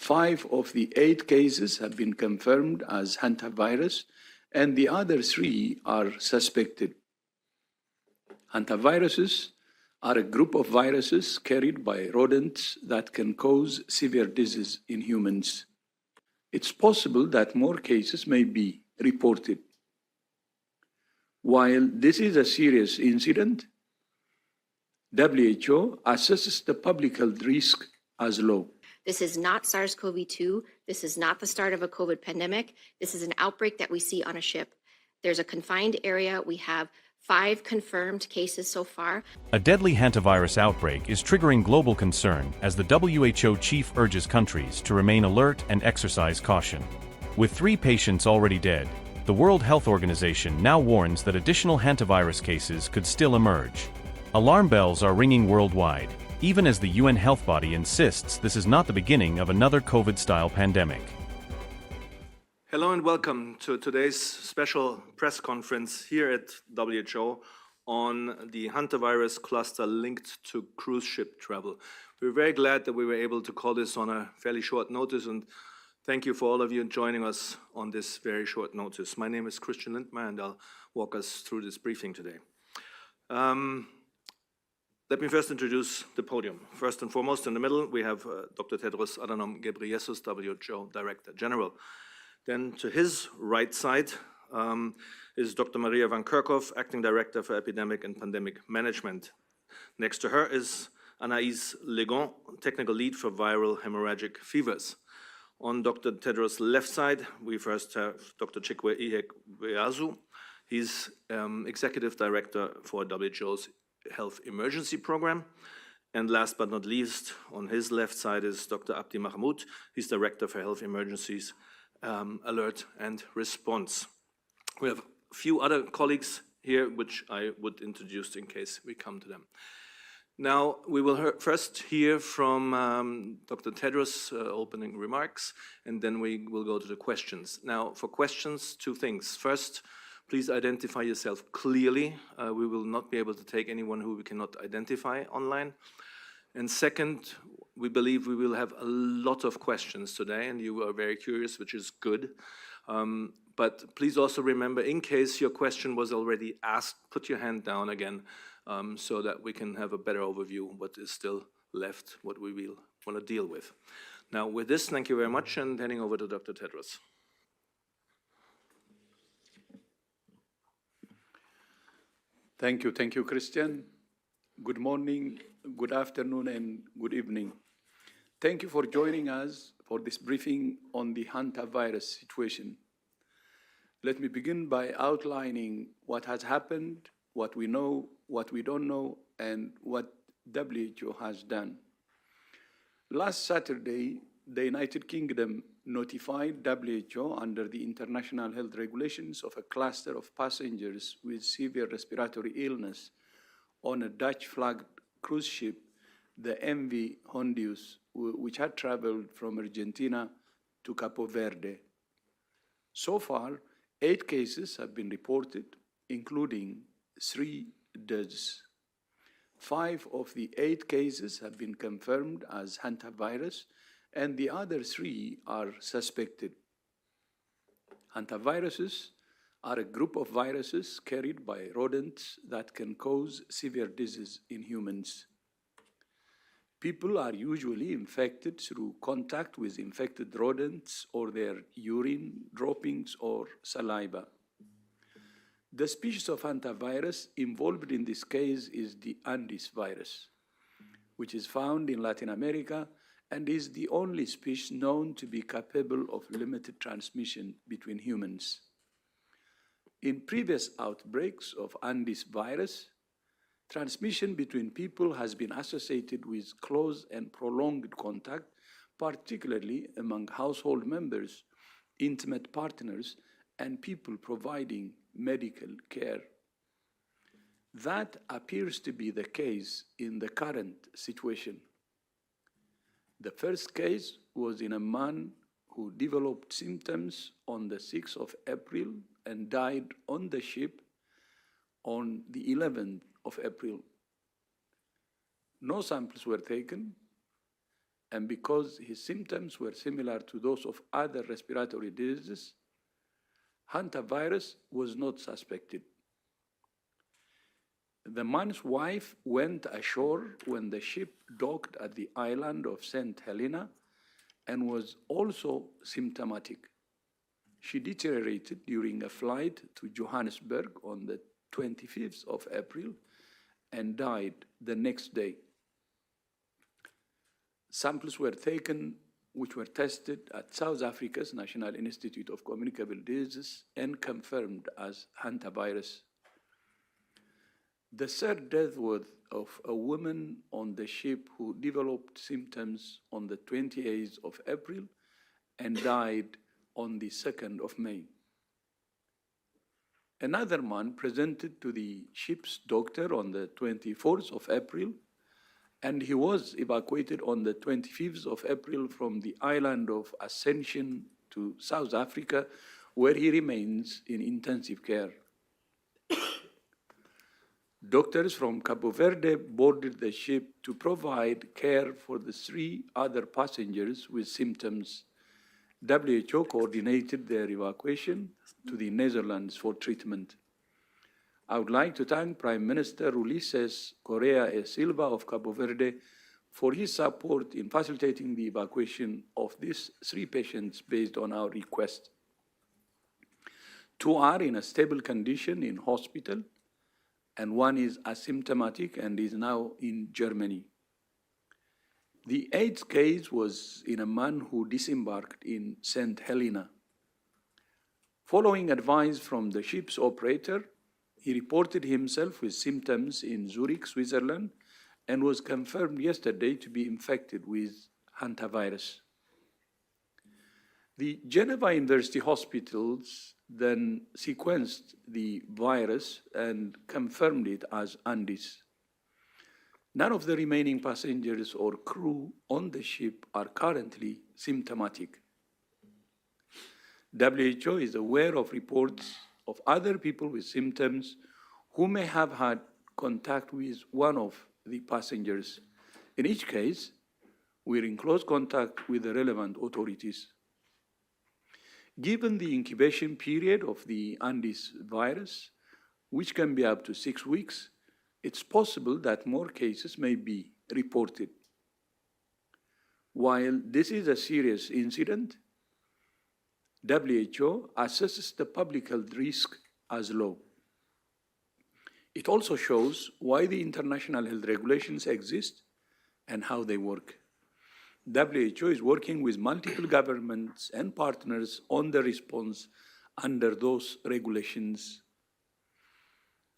5 of the 8 cases have been confirmed as hantavirus, and the other 3 are suspected. Hantaviruses are a group of viruses carried by rodents that can cause severe disease in humans. It's possible that more cases may be reported. While this is a serious incident, WHO assesses the public health risk as low. This is not SARS-CoV-2. This is not the start of a COVID pandemic. This is an outbreak that we see on a ship. There's a confined area. We have 5 confirmed cases so far. A deadly hantavirus outbreak is triggering global concern as the WHO chief urges countries to remain alert and exercise caution. With 3 patients already dead, the World Health Organization now warns that additional hantavirus cases could still emerge. Alarm bells are ringing worldwide, even as the UN health body insists this is not the beginning of another COVID-style pandemic. Hello and welcome to today's special press conference here at WHO on the hantavirus cluster linked to cruise ship travel. We're very glad that we were able to call this on a fairly short notice, and thank you for all of you joining us on this very short notice. My name is Christian Lindmeier, and I'll walk us through this briefing today. Let me first introduce the podium. First and foremost, in the middle, we have Dr. Tedros Adhanom Ghebreyesus, WHO Director General. Then to his right side is Dr. Maria van Kerkhoff, Acting Director for Epidemic and Pandemic Management. Next to her is Anaïs Legon, Technical Lead for Viral Hemorrhagic Fevers. On Dr. Tedros' left side, we first have Dr. Chikwe Ihekweazu. He's Executive Director for WHO's Health Emergency Program. And last but not least, on his left side is Dr. Abdi Mahmoud. He's Director for Health Emergencies, Alert and Response. We have a few other colleagues here, which I would introduce in case we come to them. Now, we will first hear from Dr. Tedros' opening remarks, and then we will go to the questions. Now, for questions, 2 things. First, please identify yourself clearly. We will not be able to take anyone who we cannot identify online. And second, we believe we will have a lot of questions today, and you are very curious, which is good. But please also remember, in case your question was already asked, put your hand down again so that we can have a better overview of what is still left, what we will want to deal with. Now, with this, thank you very much, and handing over to Dr. Tedros. Thank you, Christian. Good morning, good afternoon, and good evening. Thank you for joining us for this briefing on the hantavirus situation. Let me begin by outlining what has happened, what we know, what we don't know, and what WHO has done. Last Saturday, the United Kingdom notified WHO under the international health regulations of a cluster of passengers with severe respiratory illness on a Dutch-flagged cruise ship, the MV Hondius, which had traveled from Argentina to Capo Verde. So far, 8 cases have been reported, including 3 deaths. 5 of the 8 cases have been confirmed as hantavirus, and the other 3 are suspected. Hantaviruses are a group of viruses carried by rodents that can cause severe disease in humans. People are usually infected through contact with infected rodents or their urine, droppings, or saliva. The species of hantavirus involved in this case is the Andes virus, which is found in Latin America and is the only species known to be capable of limited transmission between humans. In previous outbreaks of Andes virus, transmission between people has been associated with close and prolonged contact, particularly among household members, intimate partners, and people providing medical care. That appears to be the case in the current situation. The first case was in a man who developed symptoms on the 6th of April and died on the ship on the 11th of April. No samples were taken, and because his symptoms were similar to those of other respiratory diseases, hantavirus was not suspected. The man's wife went ashore when the ship docked at the island of St. Helena and was also symptomatic. She deteriorated during a flight to Johannesburg on the 25th of April and died the next day. Samples were taken which were tested at South Africa's National Institute of Communicable Diseases and confirmed as hantavirus. The third death was of a woman on the ship who developed symptoms on the 28th of April and died on the 2nd of May. Another man presented to the ship's doctor on the 24th of April, and he was evacuated on the 25th of April from the island of Ascension to South Africa, where he remains in intensive care. Doctors from Cabo Verde boarded the ship to provide care for the 3 other passengers with symptoms. WHO coordinated their evacuation to the Netherlands for treatment. I would like to thank Prime Minister Ulises Correa e Silva of Cabo Verde for his support in facilitating the evacuation of these 3 patients based on our request. 2 are in a stable condition in hospital, and 1 is asymptomatic and is now in Germany. The 8th case was in a man who disembarked in St. Helena. Following advice from the ship's operator, he reported himself with symptoms in Zurich, Switzerland, and was confirmed yesterday to be infected with hantavirus. The Geneva University hospitals then sequenced the virus and confirmed it as Andes. None of the remaining passengers or crew on the ship are currently symptomatic. WHO is aware of reports of other people with symptoms who may have had contact with one of the passengers. In each case, we're in close contact with the relevant authorities. Given the incubation period of the Andes virus, which can be up to 6 weeks, it's possible that more cases may be reported. While this is a serious incident, WHO assesses the public health risk as low. It also shows why the international health regulations exist and how they work. WHO is working with multiple governments and partners on the response under those regulations.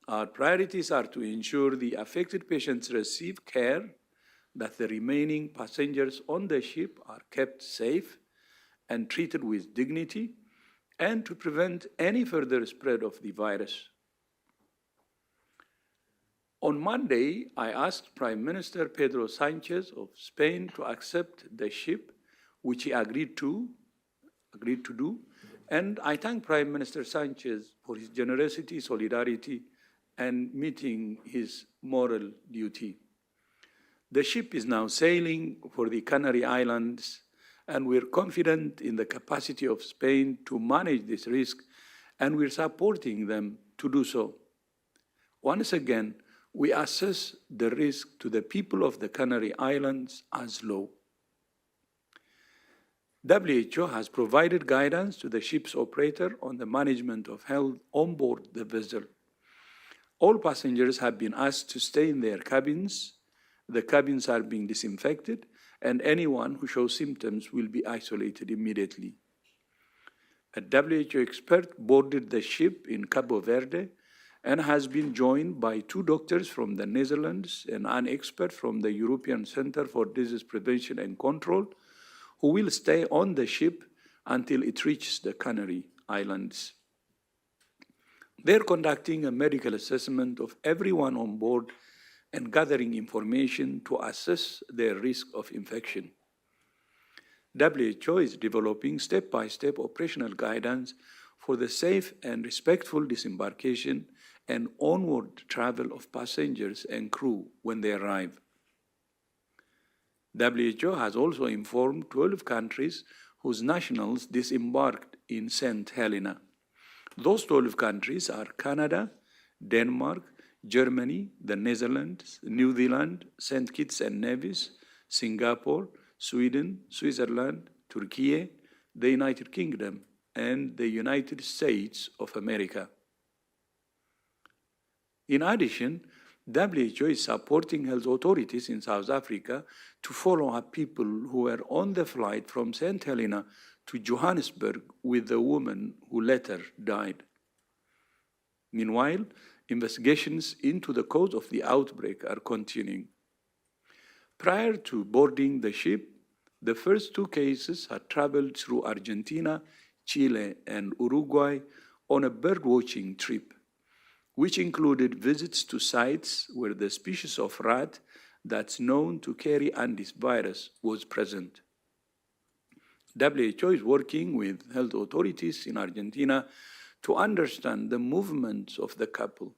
Our priorities are to ensure the affected patients receive care, that the remaining passengers on the ship are kept safe and treated with dignity, and to prevent any further spread of the virus. On Monday, I asked Prime Minister Pedro Sánchez of Spain to accept the ship, which he agreed to do, and I thank Prime Minister Sánchez for his generosity, solidarity, and meeting his moral duty. The ship is now sailing for the Canary Islands, and we're confident in the capacity of Spain to manage this risk, and we're supporting them to do so. Once again, we assess the risk to the people of the Canary Islands as low. WHO has provided guidance to the ship's operator on the management of health on board the vessel. All passengers have been asked to stay in their cabins. The cabins are being disinfected, and anyone who shows symptoms will be isolated immediately. A WHO expert boarded the ship in Cabo Verde and has been joined by 2 doctors from the Netherlands and an expert from the European Center for Disease Prevention and Control, who will stay on the ship until it reaches the Canary Islands. They're conducting a medical assessment of everyone on board and gathering information to assess their risk of infection. WHO is developing step-by-step operational guidance for the safe and respectful disembarkation and onward travel of passengers and crew when they arrive. WHO has also informed 12 countries whose nationals disembarked in St. Helena. Those 12 countries are Canada, Denmark, Germany, the Netherlands, New Zealand, St. Kitts and Nevis, Singapore, Sweden, Switzerland, Turkey, the United Kingdom, and the United States of America. In addition, WHO is supporting health authorities in South Africa to follow up people who were on the flight from St. Helena to Johannesburg with the woman who later died. Meanwhile, investigations into the cause of the outbreak are continuing. Prior to boarding the ship, the first 2 cases had traveled through Argentina, Chile, and Uruguay on a birdwatching trip, which included visits to sites where the species of rat that's known to carry Andes virus was present. WHO is working with health authorities in Argentina to understand the movements of the couple,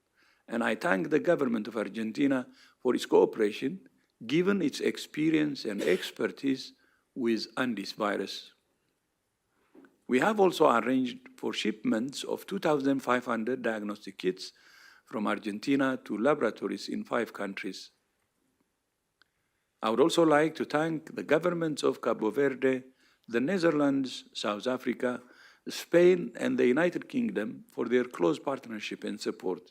and I thank the government of Argentina for its cooperation, given its experience and expertise with Andes virus. We have also arranged for shipments of 2,500 diagnostic kits from Argentina to laboratories in 5 countries. I would also like to thank the governments of Cabo Verde, the Netherlands, South Africa, Spain, and the United Kingdom for their close partnership and support.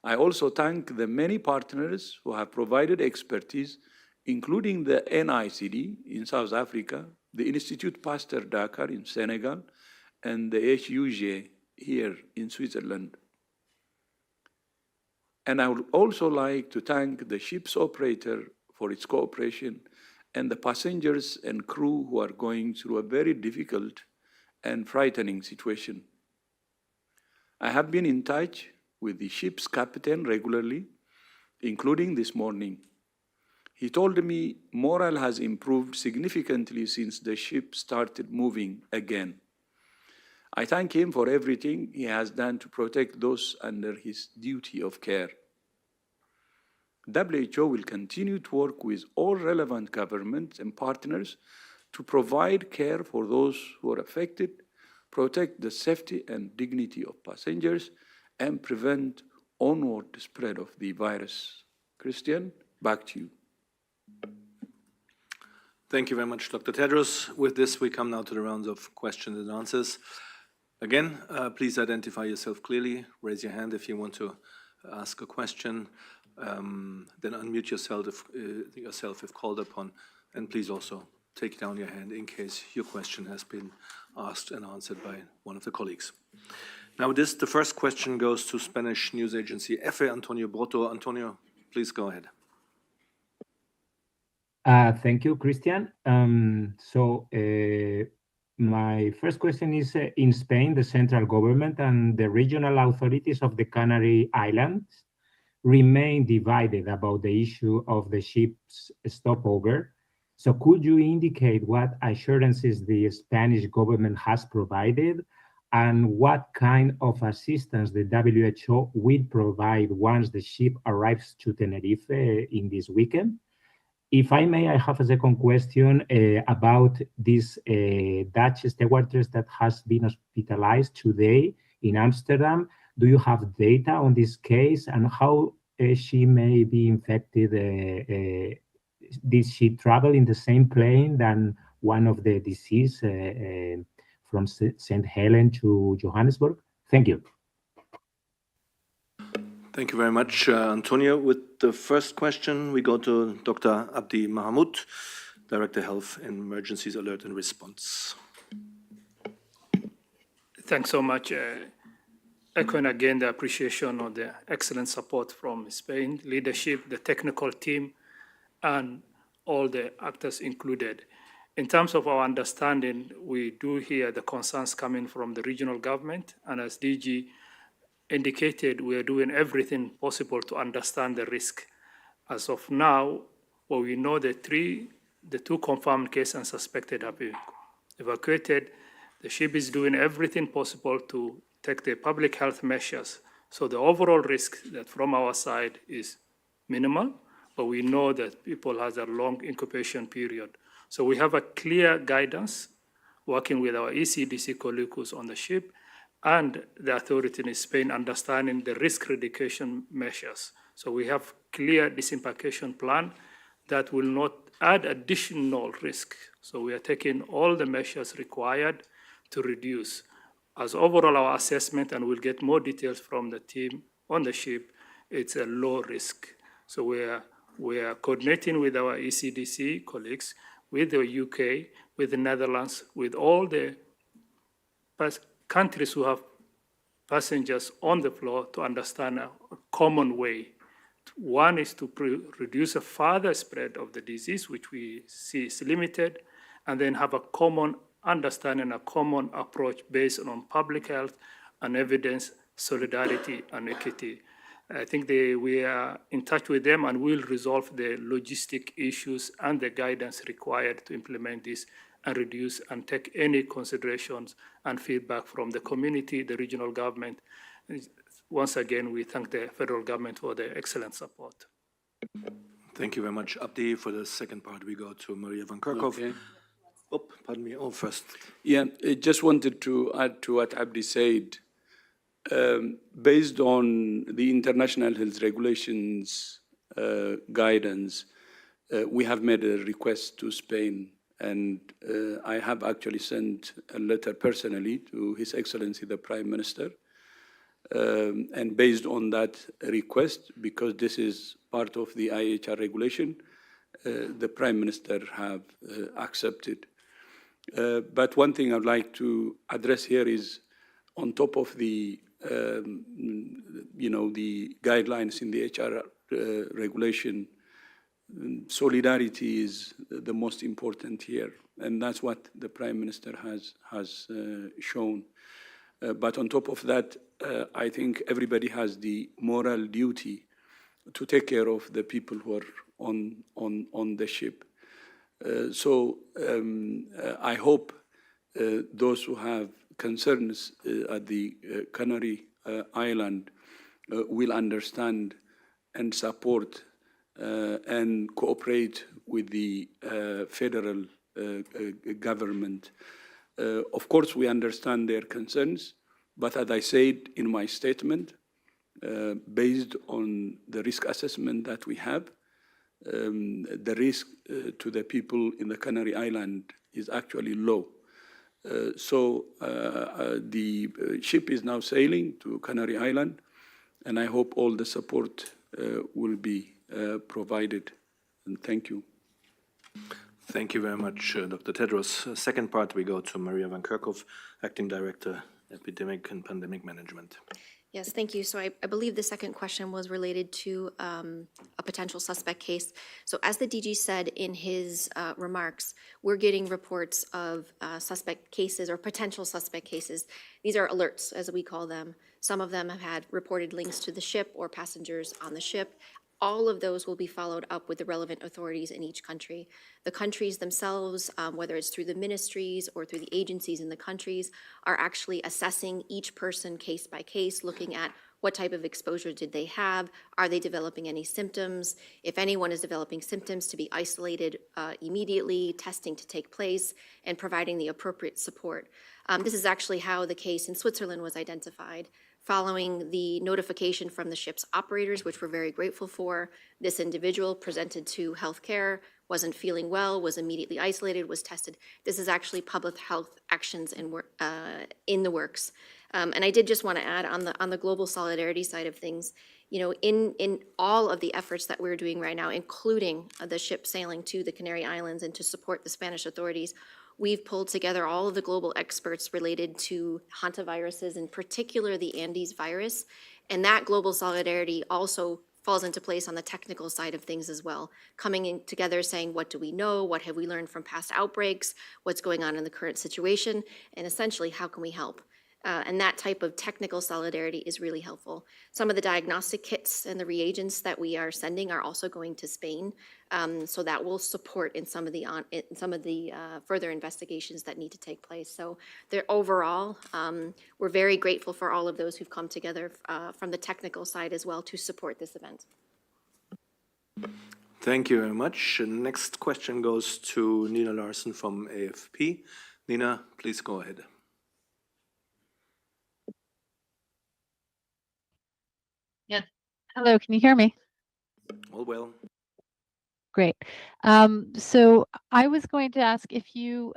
I also thank the many partners who have provided expertise, including the NICD in South Africa, the Institut Pasteur Dakar in Senegal, and the HUG here in Switzerland. And I would also like to thank the ship's operator for its cooperation and the passengers and crew who are going through a very difficult and frightening situation. I have been in touch with the ship's captain regularly, including this morning. He told me morale has improved significantly since the ship started moving again. I thank him for everything he has done to protect those under his duty of care. WHO will continue to work with all relevant governments and partners to provide care for those who are affected, protect the safety and dignity of passengers, and prevent onward spread of the virus. Christian, back to you. Thank you very much, Dr. Tedros. With this, we come now to the rounds of questions and answers. Again, please identify yourself clearly. Raise your hand if you want to ask a question. Then unmute yourself if called upon. And please also take down your hand in case your question has been asked and answered by one of the colleagues. Now, the first question goes to Spanish news agency EFE, Antonio Brotto. Antonio, please go ahead. Thank you, Christian. My first question is, in Spain, the central government and the regional authorities of the Canary Islands remain divided about the issue of the ship's stopover. So could you indicate what assurances the Spanish government has provided and what kind of assistance the WHO will provide once the ship arrives to Tenerife in this weekend? If I may, I have a second question about this Dutch stewardess that has been hospitalized today in Amsterdam. Do you have data on this case and how she may be infected? Did she travel in the same plane than one of the deceased from St. Helena to Johannesburg? Thank you. Thank you very much, Antonio. With the first question, we go to Dr. Abdi Mahmoud, Director Health and Emergencies Alert and Response. Thanks so much. Echoing again the appreciation of the excellent support from Spain leadership, the technical team, and all the actors included. In terms of our understanding, we do hear the concerns coming from the regional government, and as DG indicated, we are doing everything possible to understand the risk. As of now, well, we know the 2 confirmed cases and suspected have been evacuated. The ship is doing everything possible to take the public health measures. So the overall risk that from our side is minimal, but we know that people has a long incubation period. So we have a clear guidance working with our ECDC colleagues on the ship and the authority in Spain understanding the risk reduction measures. So we have clear disembarkation plan that will not add additional risk. So we are taking all the measures required to reduce. As overall our assessment, and we'll get more details from the team on the ship, it's a low risk. So we are coordinating with our ECDC colleagues, with the UK, with the Netherlands, with all the countries who have passengers on the floor to understand a common way. One is to reduce a further spread of the disease, which we see is limited, and then have a common understanding, a common approach based on public health and evidence, solidarity, and equity. I think we are in touch with them and will resolve the logistic issues and the guidance required to implement this and reduce and take any considerations and feedback from the community, the regional government. Once again, we thank the federal government for the excellent support. Thank you very much, Abdi. For the second part, we go to Maria van Kerkhove. Okay. Oh, pardon me. Oh, first. Yeah, I just wanted to add to what Abdi said. Based on the international health regulations guidance, we have made a request to Spain, and I have actually sent a letter personally to His Excellency the Prime Minister. And based on that request, because this is part of the IHR regulation, the Prime Minister have accepted. But one thing I'd like to address here is, on top of the the guidelines in the HR regulation, solidarity is the most important here, and that's what the Prime Minister has shown. But on top of that, I think everybody has the moral duty to take care of the people who are on the ship. So I hope those who have concerns at the Canary Island will understand and support and cooperate with the federal government. Of course, we understand their concerns, but as I said in my statement, based on the risk assessment that we have, the risk to the people in the Canary Island is actually low. So the ship is now sailing to Canary Island, and I hope all the support will be provided. And thank you. Thank you very much, Dr. Tedros. Second part, we go to Maria van Kerkhove, Acting Director, Epidemic and Pandemic Management. Yes, thank you. So I believe the second question was related to a potential suspect case. So as the DG said in his remarks, we're getting reports of suspect cases or potential suspect cases. These are alerts, as we call them. Some of them have had reported links to the ship or passengers on the ship. All of those will be followed up with the relevant authorities in each country. The countries themselves, whether it's through the ministries or through the agencies in the countries, are actually assessing each person case by case, looking at what type of exposure did they have, are they developing any symptoms, if anyone is developing symptoms, to be isolated immediately, testing to take place, and providing the appropriate support. This is actually how the case in Switzerland was identified. Following the notification from the ship's operators, which we're very grateful for, this individual presented to healthcare, wasn't feeling well, was immediately isolated, was tested. This is actually public health actions in the works. And I did just want to add on the global solidarity side of things, in all of the efforts that we're doing right now, including the ship sailing to the Canary Islands and to support the Spanish authorities, we've pulled together all of the global experts related to hantaviruses, in particular the Andes virus. And that global solidarity also falls into place on the technical side of things as well, coming in together saying, what do we know? What have we learned from past outbreaks? What's going on in the current situation? And essentially, how can we help? And that type of technical solidarity is really helpful. Some of the diagnostic kits and the reagents that we are sending are also going to Spain, so that will support in some of the further investigations that need to take place. So overall, we're very grateful for all of those who've come together from the technical side as well to support this event. Thank you very much. Next question goes to Nina Larsen from AFP. Nina, please go ahead. Yes. Hello, can you hear me? All well. Great. So I was going to ask if you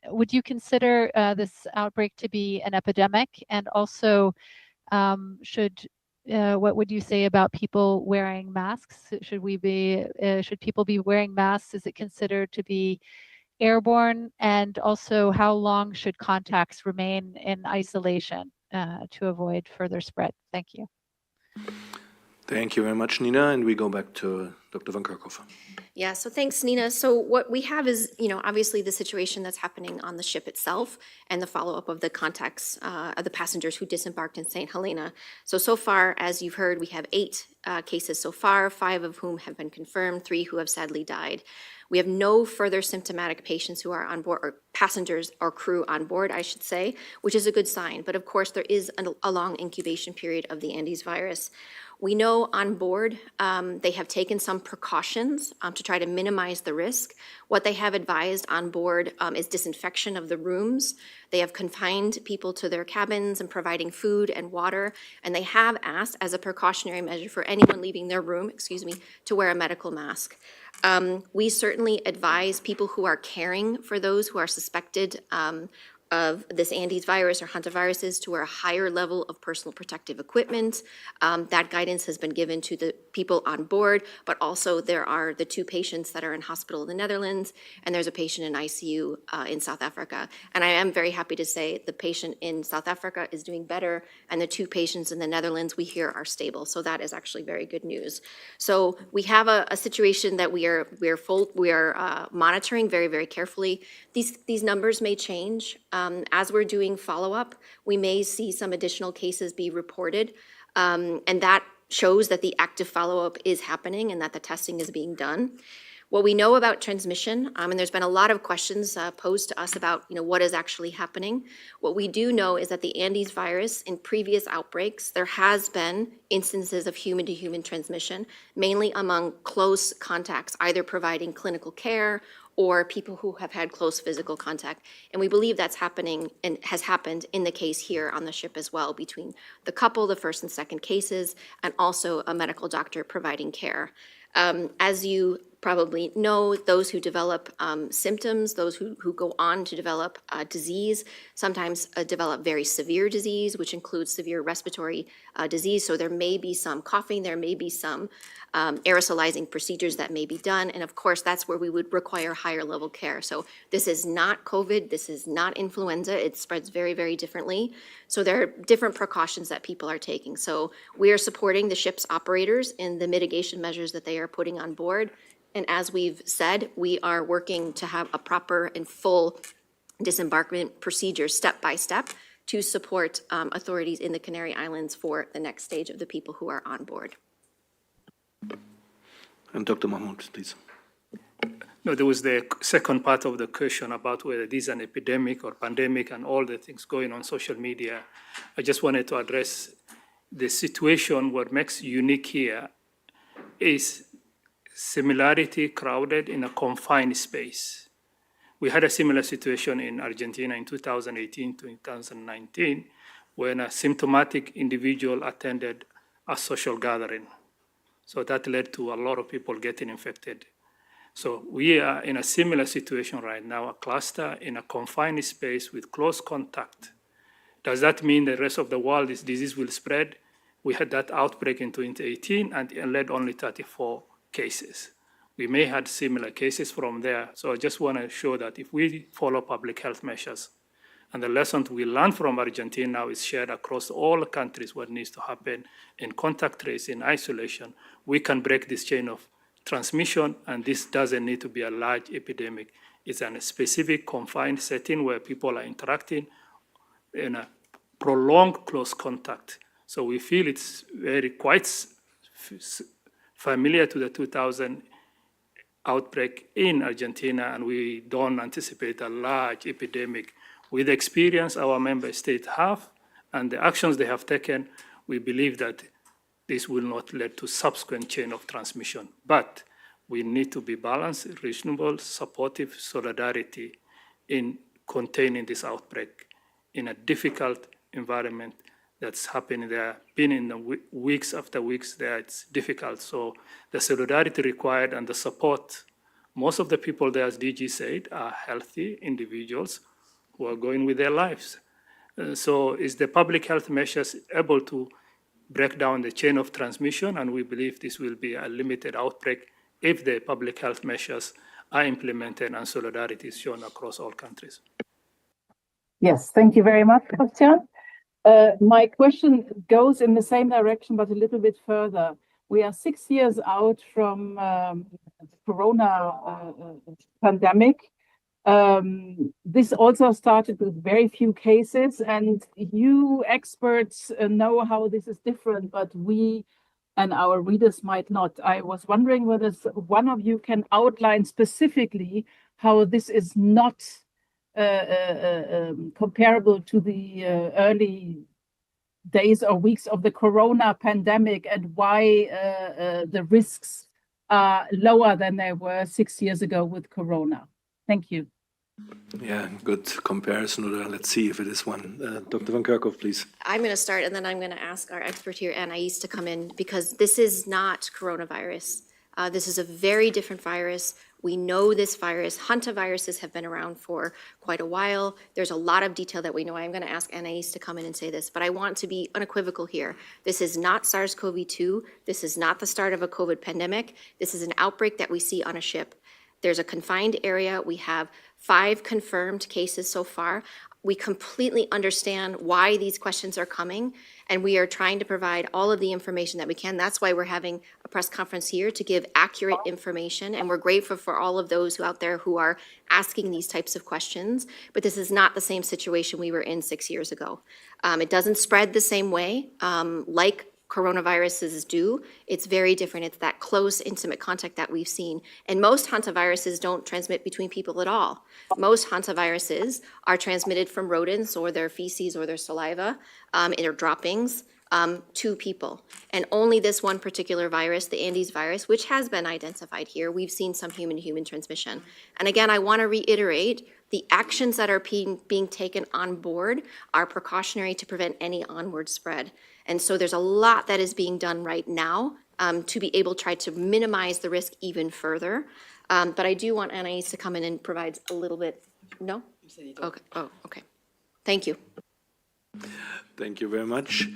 would you consider this outbreak to be an epidemic, and also what would you say about people wearing masks? Should people be wearing masks? Is it considered to be airborne? And also, how long should contacts remain in isolation to avoid further spread? Thank you. Thank you very much, Nina. And we go back to Dr. Van Kerkhoff. Yeah, so thanks, Nina. So what we have is, obviously the situation that's happening on the ship itself and the follow-up of the contacts of the passengers who disembarked in St. Helena. So far, as you've heard, we have 8 cases so far, 5 of whom have been confirmed, 3 who have sadly died. We have no further symptomatic patients who are on board, or passengers or crew on board, I should say, which is a good sign. But of course, there is a long incubation period of the Andes virus. We know on board they have taken some precautions to try to minimize the risk. What they have advised on board is disinfection of the rooms. They have confined people to their cabins and providing food and water. And they have asked, as a precautionary measure for anyone leaving their room, to wear a medical mask. We certainly advise people who are caring for those who are suspected of this Andes virus or hantaviruses to wear a higher level of personal protective equipment. That guidance has been given to the people on board, but also there are the 2 patients that are in hospital in the Netherlands, and there's a patient in ICU in South Africa. And I am very happy to say the patient in South Africa is doing better, and the 2 patients in the Netherlands we hear are stable. So that is actually very good news. So we have a situation that we are monitoring very, very carefully. These numbers may change. As we're doing follow-up, we may see some additional cases be reported, and that shows that the active follow-up is happening and that the testing is being done. What we know about transmission, and there's been a lot of questions posed to us about what is actually happening. What we do know is that the Andes virus, in previous outbreaks, there has been instances of human-to-human transmission, mainly among close contacts, either providing clinical care or people who have had close physical contact. And we believe that's happening and has happened in the case here on the ship as well, between the couple, the first and second cases, and also a medical doctor providing care. As you probably know, those who develop symptoms, those who go on to develop disease, sometimes develop very severe disease, which includes severe respiratory disease. So there may be some coughing, there may be some aerosolizing procedures that may be done. And of course, that's where we would require higher level care. So this is not COVID, this is not influenza, it spreads very, very differently. So there are different precautions that people are taking. So we are supporting the ship's operators in the mitigation measures that they are putting on board. And as we've said, we are working to have a proper and full disembarkment procedure step by step to support authorities in the Canary Islands for the next stage of the people who are on board. And Dr. Mahmoud, please. No, there was the second part of the question about whether this is an epidemic or pandemic and all the things going on social media. I just wanted to address the situation. What makes unique here is similarity crowded in a confined space. We had a similar situation in Argentina in 2018 to 2019 when a symptomatic individual attended a social gathering. So that led to a lot of people getting infected. So we are in a similar situation right now, a cluster in a confined space with close contact. Does that mean the rest of the world, this disease will spread? We had that outbreak in 2018 and it led only 34 cases. We may have similar cases from there. So I just want to show that if we follow public health measures, and the lessons we learned from Argentina now is shared across all countries what needs to happen in contact tracing, isolation, we can break this chain of transmission, and this doesn't need to be a large epidemic. It's in a specific confined setting where people are interacting in a prolonged close contact. So we feel it's quite familiar to the 2000 outbreak in Argentina, and we don't anticipate a large epidemic. With the experience our member states have and the actions they have taken, we believe that this will not lead to subsequent chain of transmission. But we need to be balanced, reasonable, supportive, solidarity in containing this outbreak in a difficult environment that's happening there. Been in the weeks after weeks there, it's difficult. So the solidarity required and the support, most of the people there, as DG said, are healthy individuals who are going with their lives. So is the public health measures able to break down the chain of transmission? And we believe this will be a limited outbreak if the public health measures are implemented and solidarity is shown across all countries. Yes, thank you very much, Christian. My question goes in the same direction, but a little bit further. We are 6 years out from the corona pandemic. This also started with very few cases, and you experts know how this is different, but we and our readers might not. I was wondering whether one of you can outline specifically how this is not comparable to the early days or weeks of the corona pandemic, and why the risks are lower than they were 6 years ago with corona. Thank you. Yeah, good comparison. Let's see if it is one. Dr. Van Kerkhoff, please. I'm going to start, and then I'm going to ask our expert here, Anais, to come in, because this is not coronavirus. This is a very different virus. We know this virus. Hantaviruses have been around for quite a while. There's a lot of detail that we know. I'm going to ask Anais to come in and say this, but I want to be unequivocal here. This is not SARS-CoV-2. This is not the start of a COVID pandemic. This is an outbreak that we see on a ship. There's a confined area. We have 5 confirmed cases so far. We completely understand why these questions are coming, and we are trying to provide all of the information that we can. That's why we're having a press conference here, to give accurate information, and we're grateful for all of those who out there who are asking these types of questions. But this is not the same situation we were in 6 years ago. It doesn't spread the same way like coronaviruses do. It's very different. It's that close, intimate contact that we've seen. And most hantaviruses don't transmit between people at all. Most hantaviruses are transmitted from rodents or their feces or their saliva, in their droppings, to people. And only this one particular virus, the Andes virus, which has been identified here, we've seen some human-to-human transmission. And again, I want to reiterate, the actions that are being taken on board are precautionary to prevent any onward spread. And so there's a lot that is being done right now to be able to try to minimize the risk even further. But I do want Anais to come in and provide a little bit. No? Okay. Oh, okay. Thank you. Thank you very much.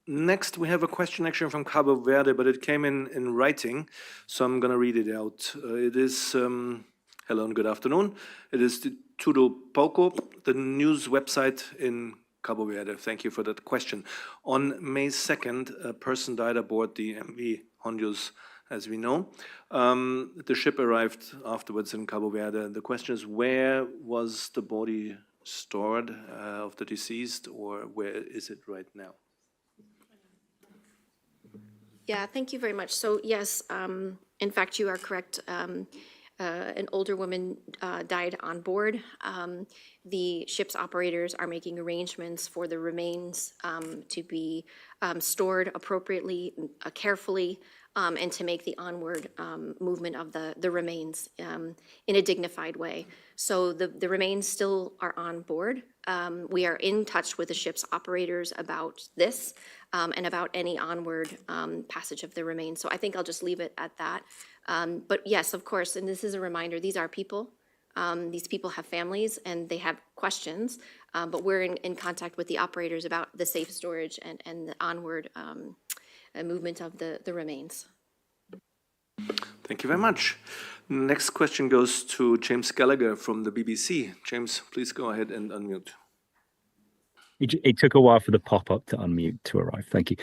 Next, we have a question actually from Cabo Verde, but it came in writing, so I'm going to read it out. It is, hello and good afternoon. It is the Tudo Pouco, the news website in Cabo Verde. Thank you for that question. On May 2nd, a person died aboard the MV Hondius, as we know. The ship arrived afterwards in Cabo Verde. The question is, where was the body stored of the deceased, or where is it right now? Yeah, thank you very much. So yes, in fact, you are correct. An older woman died on board. The ship's operators are making arrangements for the remains to be stored appropriately, carefully, and to make the onward movement of the remains in a dignified way. So the remains still are on board. We are in touch with the ship's operators about this and about any onward passage of the remains. So I think I'll just leave it at that. But yes, of course, and this is a reminder, these are people. These people have families and they have questions, but we're in contact with the operators about the safe storage and the onward movement of the remains. Thank you very much. Next question goes to James Gallagher from the BBC. James, please go ahead and unmute. It took a while for the pop-up to unmute to arrive. Thank you.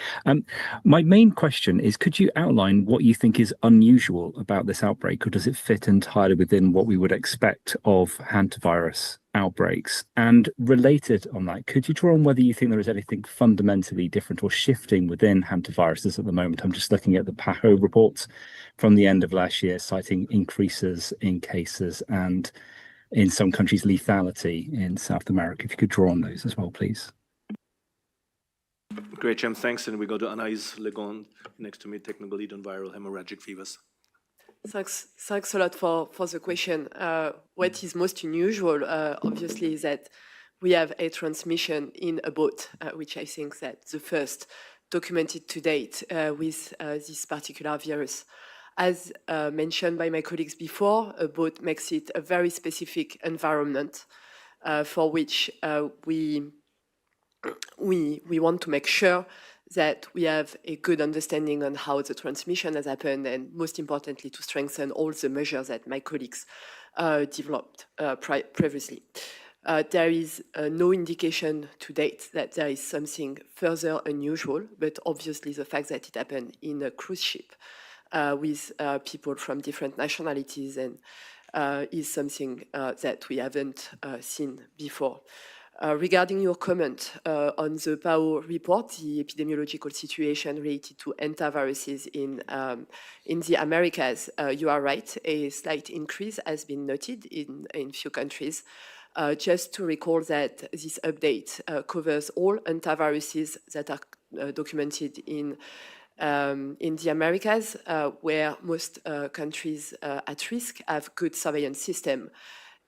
My main question is, could you outline what you think is unusual about this outbreak, or does it fit entirely within what we would expect of hantavirus outbreaks? And related on that, could you draw on whether you think there is anything fundamentally different or shifting within hantaviruses at the moment? I'm just looking at the PAHO reports from the end of last year, citing increases in cases and in some countries lethality in South America. If you could draw on those as well, please. Great, James, thanks. And we go to Anais Legon next to me, technical lead on viral hemorrhagic fevers. Thanks a lot for the question. What is most unusual, obviously, is that we have a transmission in a boat, which I think that's the first documented to date with this particular virus. As mentioned by my colleagues before, a boat makes it a very specific environment for which we want to make sure that we have a good understanding on how the transmission has happened, and most importantly, to strengthen all the measures that my colleagues developed previously. There is no indication to date that there is something further unusual, but obviously the fact that it happened in a cruise ship with people from different nationalities and is something that we haven't seen before. Regarding your comment on the PAO report, the epidemiological situation related to hantaviruses in the Americas, you are right, a slight increase has been noted in few countries. Just to recall that this update covers all hantaviruses that are documented in the Americas, where most countries at risk have good surveillance system.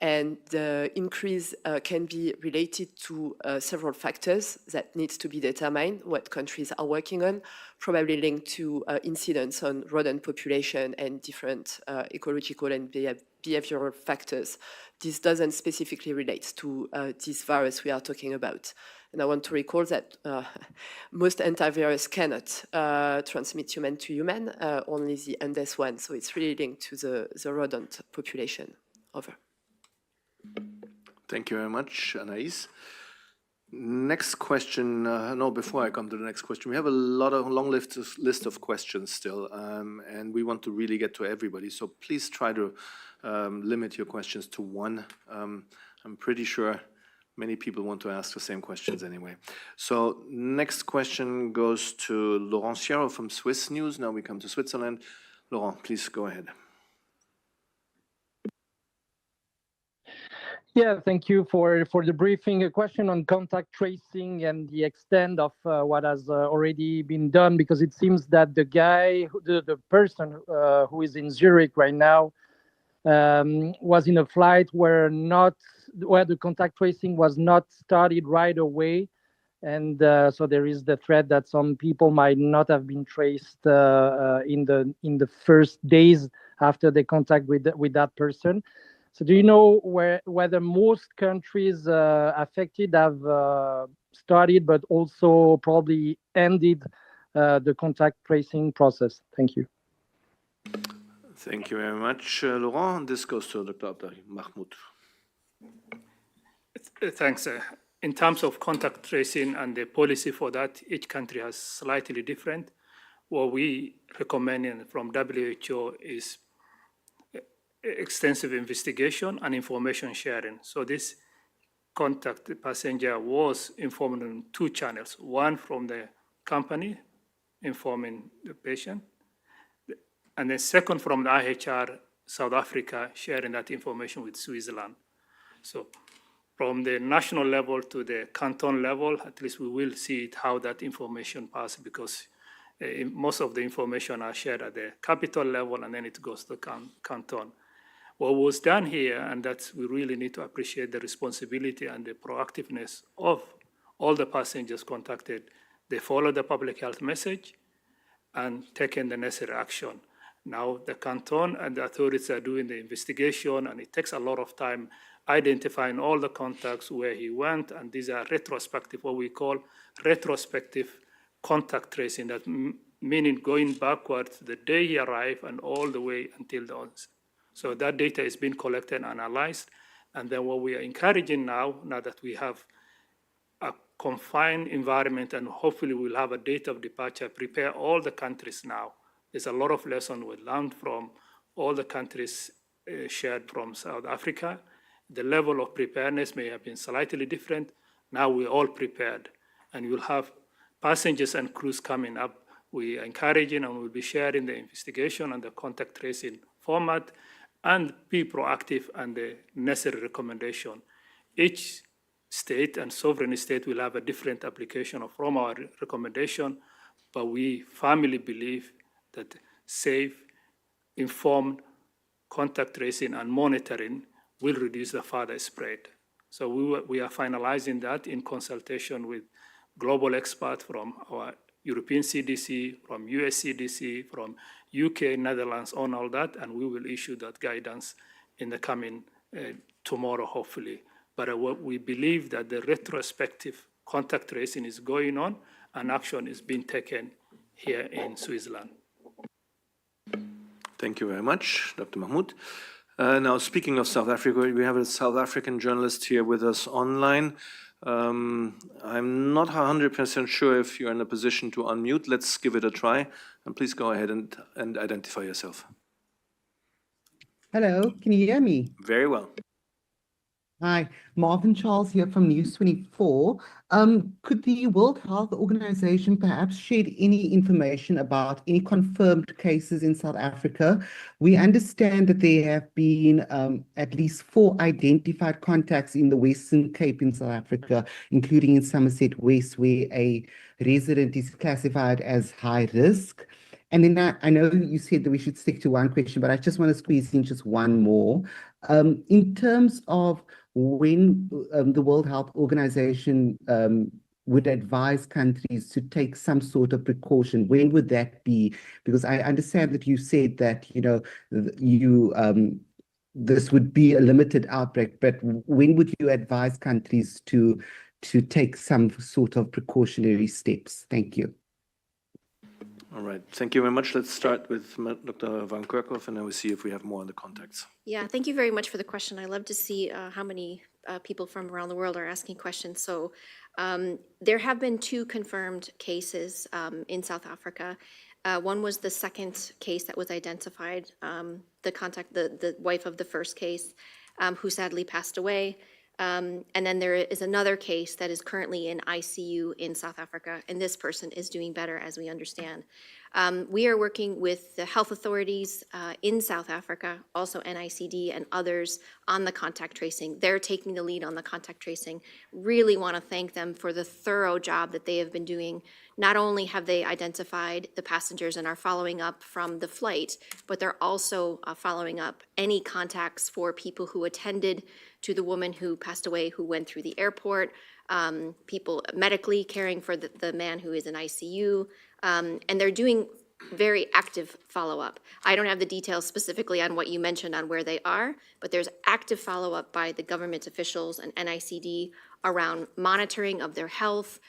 And the increase can be related to several factors that needs to be determined, what countries are working on, probably linked to incidents on rodent population and different ecological and behavioral factors. This doesn't specifically relate to this virus we are talking about. And I want to recall that most antivirus cannot transmit human to human, only the Andes one. So it's really linked to the rodent population. Over. Thank you very much, Anaïs. Next question. No, before I come to the next question, we have a long list of questions still, and we want to really get to everybody. So please try to limit your questions to one. I'm pretty sure many people want to ask the same questions anyway. So next question goes to Laurent Sierra from Swiss News. Now we come to Switzerland. Laurent, please go ahead. Yeah, thank you for the briefing. A question on contact tracing and the extent of what has already been done, because it seems that the person who is in Zurich right now was in a flight where the contact tracing was not started right away, and so there is the threat that some people might not have been traced in the first days after they contact with that person. So do you know whether most countries affected have started but also probably ended the contact tracing process? Thank you. Thank you very much, Laurent. This goes to Dr. Mahmoud. Thanks. In terms of contact tracing and the policy for that, each country has slightly different. What we recommend from WHO is extensive investigation and information sharing. So this contact passenger was informed on two channels, one from the company informing the patient, and then second from the IHR South Africa sharing that information with Switzerland. So from the national level to the canton level, at least we will see how that information passes, because most of the information are shared at the capital level and then it goes to canton. What was done here, and that we really need to appreciate the responsibility and the proactiveness of all the passengers contacted. They followed the public health message and taken the necessary action. Now the canton and the authorities are doing the investigation, and it takes a lot of time identifying all the contacts, where he went, and these are retrospective, what we call retrospective contact tracing, that meaning going backwards to the day he arrived and all the way until the onset. So that data is being collected and analyzed. And then what we are encouraging now that we have a confined environment and hopefully we'll have a date of departure, prepare all the countries now. There's a lot of lessons we learned from all the countries shared from South Africa. The level of preparedness may have been slightly different. Now we're all prepared, and we'll have passengers and crews coming up. We are encouraging and we'll be sharing the investigation and the contact tracing format, and be proactive and the necessary recommendation. Each state and sovereign state will have a different application from our recommendation, but we firmly believe that safe, informed, contact tracing and monitoring will reduce the further spread. So we are finalizing that in consultation with global experts from our European CDC, from US CDC, from UK, Netherlands, on all that, and we will issue that guidance in the coming tomorrow, hopefully. But we believe that the retrospective contact tracing is going on and action is being taken here in Switzerland. Thank you very much, Dr. Mahmoud. Now, speaking of South Africa, we have a South African journalist here with us online. I'm not 100% sure if you're in a position to unmute. Let's give it a try. And please go ahead and identify yourself. Hello, can you hear me? Very well. Hi, Marvin Charles here from News 24. Could the World Health Organization perhaps share any information about any confirmed cases in South Africa? We understand that there have been at least 4 identified contacts in the Western Cape in South Africa, including in Somerset West, where a resident is classified as high risk. And then I know you said that we should stick to one question, but I just want to squeeze in just one more. In terms of when the World Health Organization would advise countries to take some sort of precaution, when would that be? Because I understand that you said that, this would be a limited outbreak, but when would you advise countries to take some sort of precautionary steps? Thank you. All right, thank you very much. Let's start with Dr. Van Kerkhoff, and then we'll see if we have more on the contacts. Yeah, thank you very much for the question. I love to see how many people from around the world are asking questions. So there have been 2 confirmed cases in South Africa. One was the second case that was identified, the wife of the first case, who sadly passed away. And then there is another case that is currently in ICU in South Africa, and this person is doing better, as we understand. We are working with the health authorities in South Africa, also NICD and others, on the contact tracing. They're taking the lead on the contact tracing. Really want to thank them for the thorough job that they have been doing. Not only have they identified the passengers and are following up from the flight, but they're also following up any contacts for people who attended to the woman who passed away, who went through the airport, people medically caring for the man who is in ICU, and they're doing very active follow-up. I don't have the details specifically on what you mentioned on where they are, but there's active follow-up by the government officials and NICD around monitoring of their health,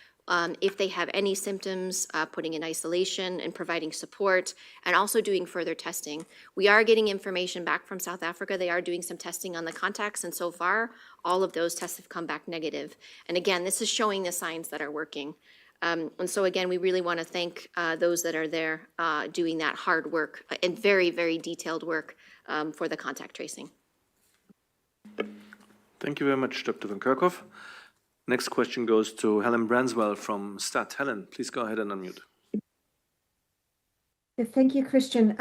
if they have any symptoms, putting in isolation and providing support, and also doing further testing. We are getting information back from South Africa. They are doing some testing on the contacts, and so far, all of those tests have come back negative. And again, this is showing the signs that are working. And so again, we really want to thank those that are there doing that hard work and very, very detailed work for the contact tracing. Thank you very much, Dr. Van Kerkhoff. Next question goes to Helen Branswell from STAT. Helen, please go ahead and unmute. Thank you, Christian.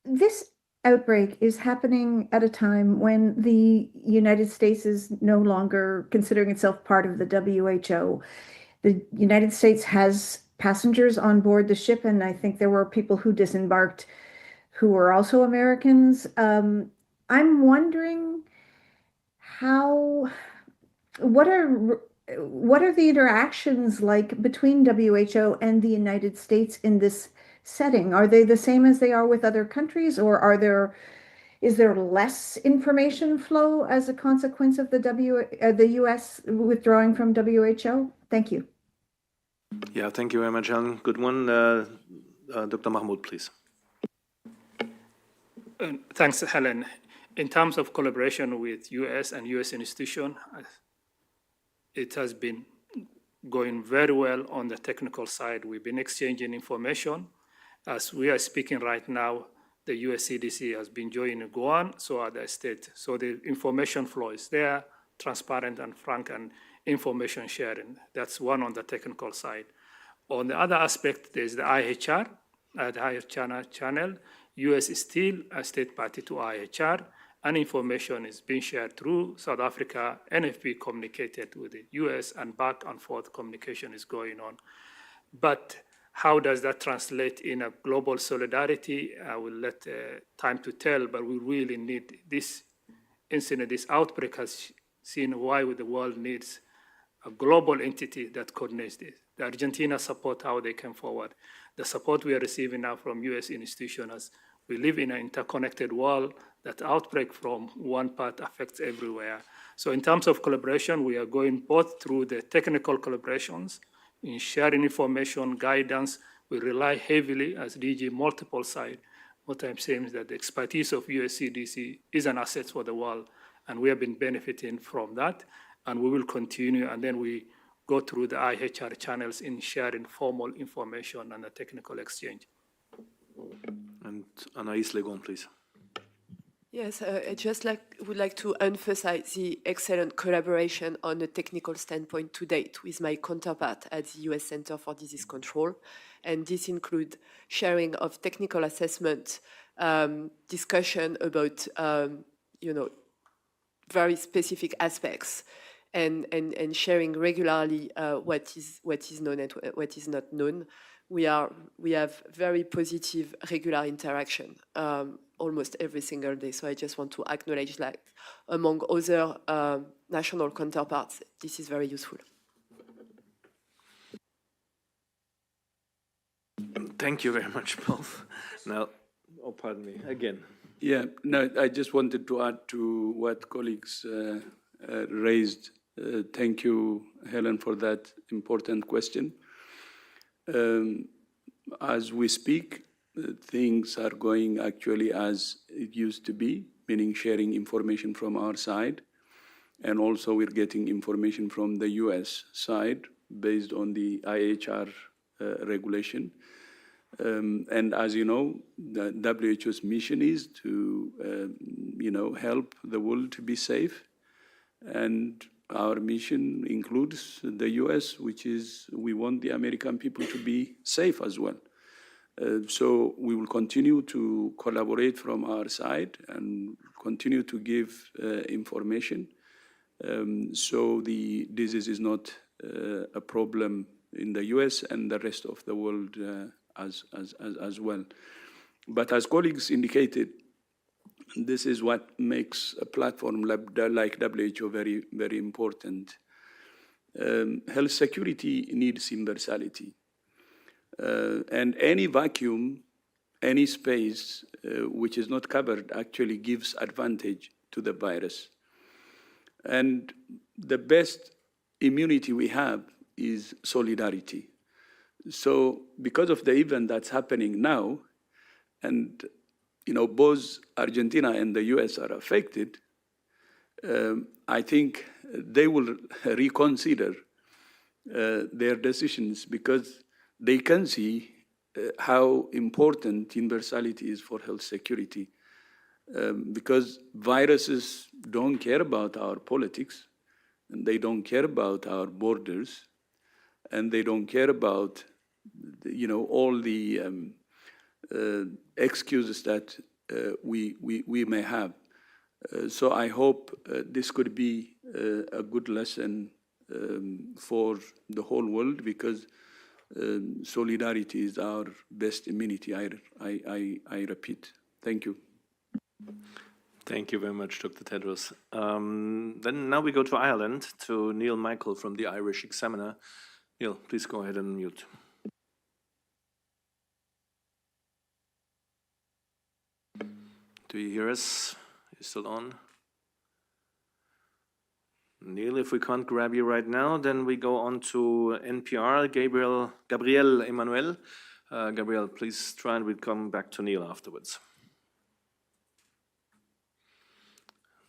This outbreak is happening at a time when the United States is no longer considering itself part of the WHO. The United States has passengers on board the ship, and I think there were people who disembarked who were also Americans. I'm wondering what are the interactions like between WHO and the United States in this setting? Are they the same as they are with other countries, or is there less information flow as a consequence of the US withdrawing from WHO? Thank you. Yeah, thank you very much, Helen. Good one. Dr. Mahmoud, please. Thanks, Helen. In terms of collaboration with US and US institutions, it has been going very well on the technical side. We've been exchanging information. As we are speaking right now, the US CDC has been joining Guam, so are the states. So the information flow is there, transparent and frank, and information sharing. That's one on the technical side. On the other aspect, there's the IHR, the IHR channel. US is still a state party to IHR, and information is being shared through South Africa. NFP communicated with the US, and back and forth communication is going on. But How does that translate in a global solidarity? I will let time to tell, but we really need this incident, this outbreak has seen why the world needs a global entity that coordinates this. The Argentina support how they came forward. The support we are receiving now from US institutions as we live in an interconnected world, that outbreak from one part affects everywhere. So in terms of collaboration, we are going both through the technical collaborations, in sharing information, guidance. We rely heavily as DG multiple sides. What I'm saying is that the expertise of USCDC is an asset for the world, and we have been benefiting from that, and we will continue, and then we go through the IHR channels in sharing formal information and a technical exchange. And Anaïs Legon, please. Yes, I just would like to emphasize the excellent collaboration on a technical standpoint to date with my counterpart at the US Center for Disease Control. And this includes sharing of technical assessment, discussion about, very specific aspects, and sharing regularly what is known and what is not known. We have very positive, regular interaction almost every single day. So I just want to acknowledge that among other national counterparts, this is very useful. Thank you very much, both. Now, oh, pardon me, again. Yeah, no, I just wanted to add to what colleagues raised. Thank you, Helen, for that important question. As we speak, things are going actually as it used to be, meaning sharing information from our side. And also we're getting information from the US side based on the IHR regulation. And as you know, the WHO's mission is to, help the world to be safe. And our mission includes the US, which is we want the American people to be safe as well. So we will continue to collaborate from our side and continue to give information. So the disease is not a problem in the US and the rest of the world as well. But as colleagues indicated, this is what makes a platform like WHO very, very important. Health security needs universality. And any vacuum, any space which is not covered actually gives advantage to the virus. And the best immunity we have is solidarity. So because of the event that's happening now, and both Argentina and the US are affected, I think they will reconsider their decisions because they can see how important universality is for health security. Because viruses don't care about our politics, and they don't care about our borders, and they don't care about all the excuses that we may have. So I hope this could be a good lesson for the whole world, because solidarity is our best immunity. I repeat. Thank you. Thank you very much, Dr. Tedros. Then now we go to Ireland, to Neil Michael from the Irish Examiner. Neil, please go ahead and mute. Do you hear us? You're still on? Neil, if we can't grab you right now, then we go on to NPR, Gabriel Emmanuel. Gabriel, please try, and we'll come back to Neil afterwards.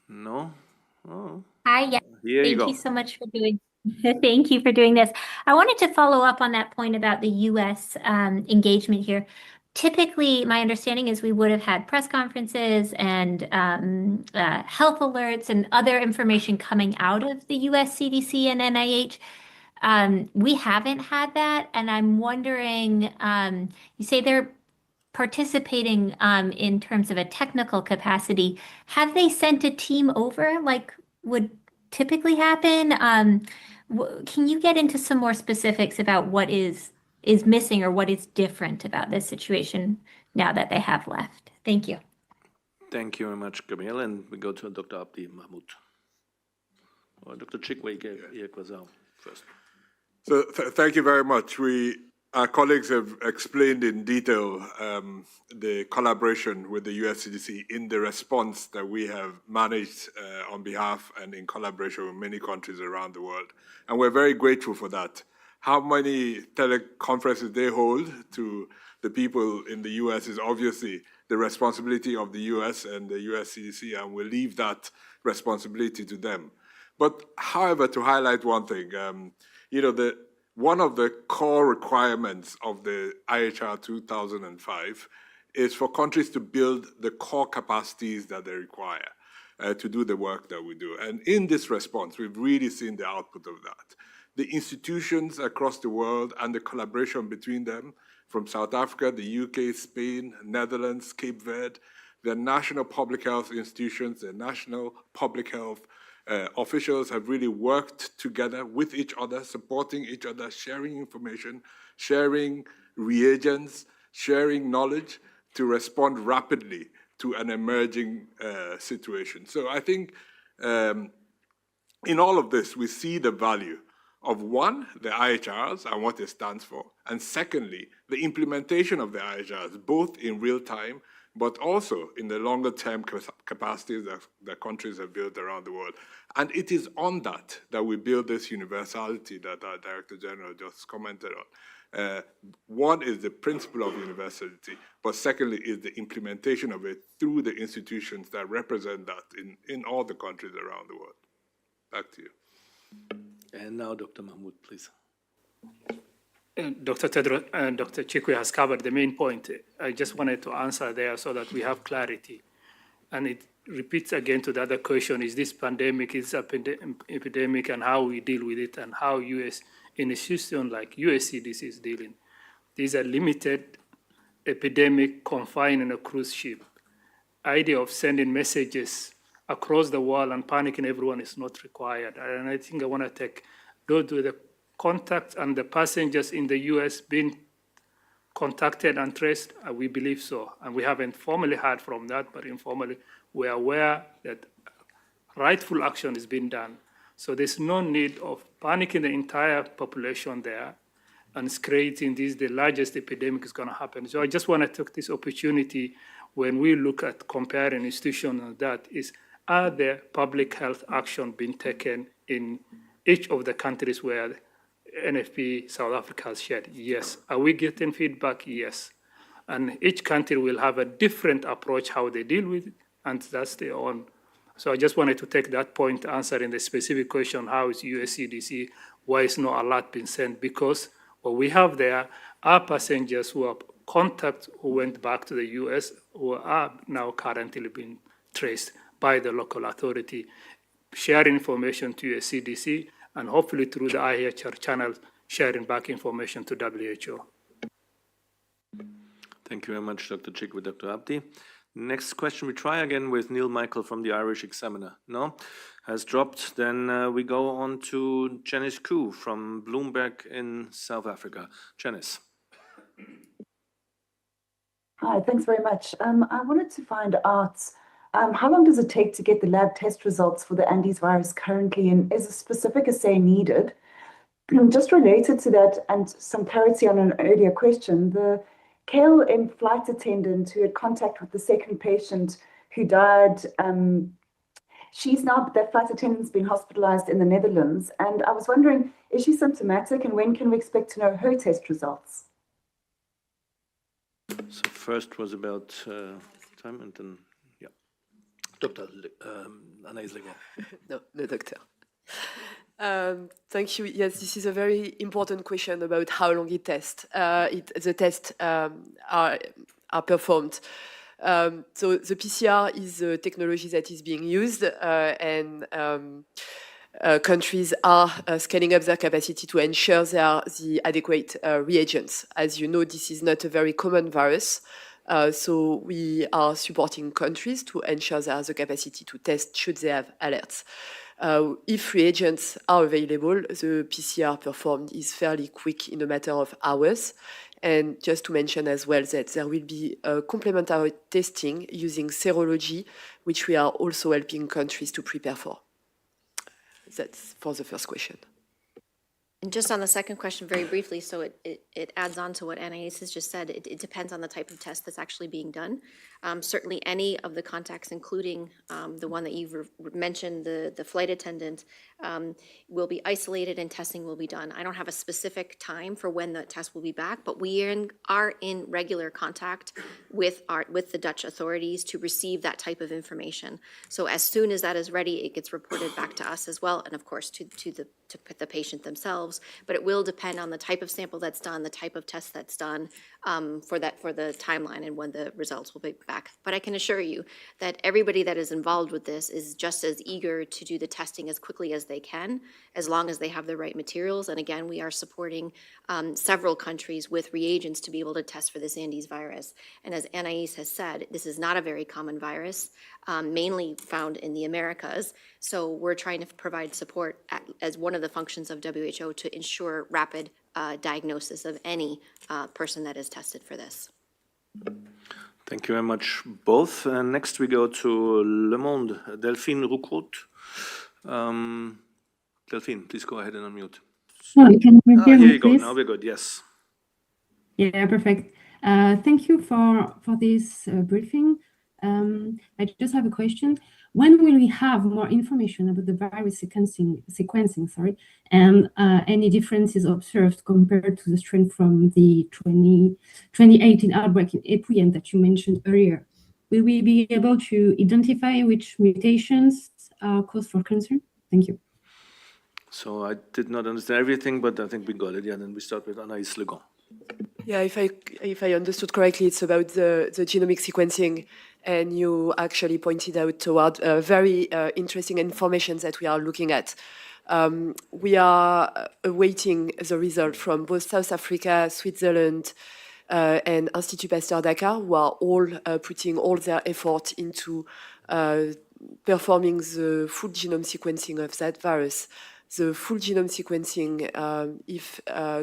No? Oh. Hi, yeah. Here you go. Thank you so much for doing. Thank you for doing this. I wanted to follow up on that point about the U.S. Engagement here. Typically, my understanding is we would have had press conferences and health alerts and other information coming out of the US CDC and NIH. We haven't had that, and I'm wondering, you say they're participating in terms of a technical capacity. Have they sent a team over like would typically happen? Can you get into some more specifics about what is is missing or what is different about this situation now that they have left? Thank you. Thank you very much, Gabrielle. And we go to Dr. Abdi Mahmoud. Or Dr. Chikwe Kwazao first. So thank you very much. Our colleagues have explained in detail the collaboration with the US CDC in the response that we have managed on behalf and in collaboration with many countries around the world. And we're very grateful for that. How many teleconferences they hold to the people in the US is obviously the responsibility of the US and the US CDC, and we'll leave that responsibility to them. But however, to highlight one thing, one of the core requirements of the IHR 2005 is for countries to build the core capacities that they require to do the work that we do. And in this response, we've really seen the output of that. The institutions across the world and the collaboration between them, from South Africa, the UK, Spain, Netherlands, Cape Verde, the national public health institutions, the national public health officials have really worked together with each other, supporting each other, sharing information, sharing reagents, sharing knowledge to respond rapidly to an emerging situation. So I think in all of this, we see the value of one, the IHRs and what it stands for, and secondly, the implementation of the IHRs, both in real time, but also in the longer term capacities that countries have built around the world. And it is on that we build this universality that our Director General just commented on. One is the principle of universality, but secondly is the implementation of it through the institutions that represent that in all the countries around the world. Back to you. And now Dr. Mahmoud, please. Dr. Tedros and Dr. Chikwe has covered the main point. I just wanted to answer there so that we have clarity. And it repeats again to the other question, is this pandemic, is epidemic, and how we deal with it, and how US institutions like USCDC is dealing. These are limited epidemic confined in a cruise ship. Idea of sending messages across the world and panicking everyone is not required. And I think I want to take those with the contacts and the passengers in the US being contacted and traced. We believe so. And we haven't formally heard from that, but informally, we're aware that rightful action is being done. So there's no need of panicking the entire population there and creating this, the largest epidemic is going to happen. So I just want to take this opportunity when we look at comparing institutions and that is, are there public health action being taken in each of the countries where NFP South Africa has shared? Yes. Are we getting feedback? Yes. And each country will have a different approach how they deal with it, and that's their own. So I just wanted to take that point answering the specific question, how is USCDC, why is no alert being sent? Because what we have there are passengers who are contacts who went back to the US who are now currently being traced by the local authority, sharing information to USCDC, and hopefully through the IHR channel, sharing back information to WHO. Thank you very much, Dr. Chikwe, Dr. Abdi. Next question, we try again with Neil Michael from the Irish Examiner. No? Has dropped. Then we go on to Janice Koo from Bloomberg in South Africa. Janice. Hi, thanks very much. I wanted to find out how long does it take to get the lab test results for the Andes virus currently, and is a specific assay needed? Just related to that, and some clarity on an earlier question, the KLM flight attendant who had contact with the second patient who died, that flight attendant's been hospitalized in the Netherlands, and I was wondering, is she symptomatic, and when can we expect to know her test results? So first was about time, and then, yeah. Dr. Anaïs Legault. No, doctor. Thank you. Yes, this is a very important question about how long the tests are performed. So the PCR is a technology that is being used, and countries are scaling up their capacity to ensure there are the adequate reagents. As you know, this is not a very common virus. So we are supporting countries to ensure there is the capacity to test should they have alerts. If reagents are available, the PCR performed is fairly quick in a matter of hours. And just to mention as well that there will be complementary testing using serology, which we are also helping countries to prepare for. That's for the first question. And just on the second question, very briefly, so it adds on to what Anais has just said. It depends on the type of test that's actually being done. Certainly any of the contacts, including the one that you've mentioned, the flight attendant, will be isolated and testing will be done. I don't have a specific time for when the test will be back, but we are in regular contact with the Dutch authorities to receive that type of information. So as soon as that is ready, it gets reported back to us as well, and of course to the patient themselves. But it will depend on the type of sample that's done, the type of test that's done, for the timeline and when the results will be back. But I can assure you that everybody that is involved with this is just as eager to do the testing as quickly as they can, as long as they have the right materials. And again, we are supporting several countries with reagents to be able to test for this Andes virus. And as Anais has said, this is not a very common virus, mainly found in the Americas. So we're trying to provide support as one of the functions of WHO to ensure rapid diagnosis of any person that is tested for this. Thank you very much, both. Next, we go to Le Monde. Delphine Roucault. Delphine, please go ahead and unmute. Sorry, can you hear me, here you go. please? Now we're good. Yes. Yeah, perfect. Thank you for this briefing. I just have a question. When will we have more information about the virus sequencing, sorry, and any differences observed compared to the strain from the 2018 outbreak in April that you mentioned earlier? Will we be able to identify which mutations are cause for concern? Thank you. So I did not understand everything, but I think we got it. Yeah, then we start with Anaïs Legon. Yeah, if I understood correctly, it's about the genomic sequencing, and you actually pointed out toward very interesting information that we are looking at. We are awaiting the result from both South Africa, Switzerland, and Institut Pasteur Dakar, who are all putting all their effort into performing the full genome sequencing of that virus. The full genome sequencing, if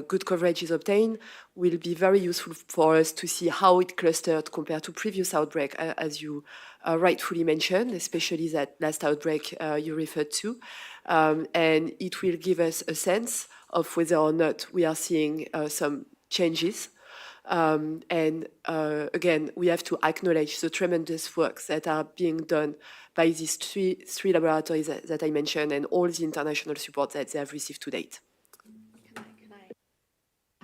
good coverage is obtained, will be very useful for us to see how it clustered compared to previous outbreak, as you rightfully mentioned, especially that last outbreak you referred to. And it will give us a sense of whether or not we are seeing some changes. And again, we have to acknowledge the tremendous work that are being done by these three laboratories that I mentioned and all the international support that they have received to date.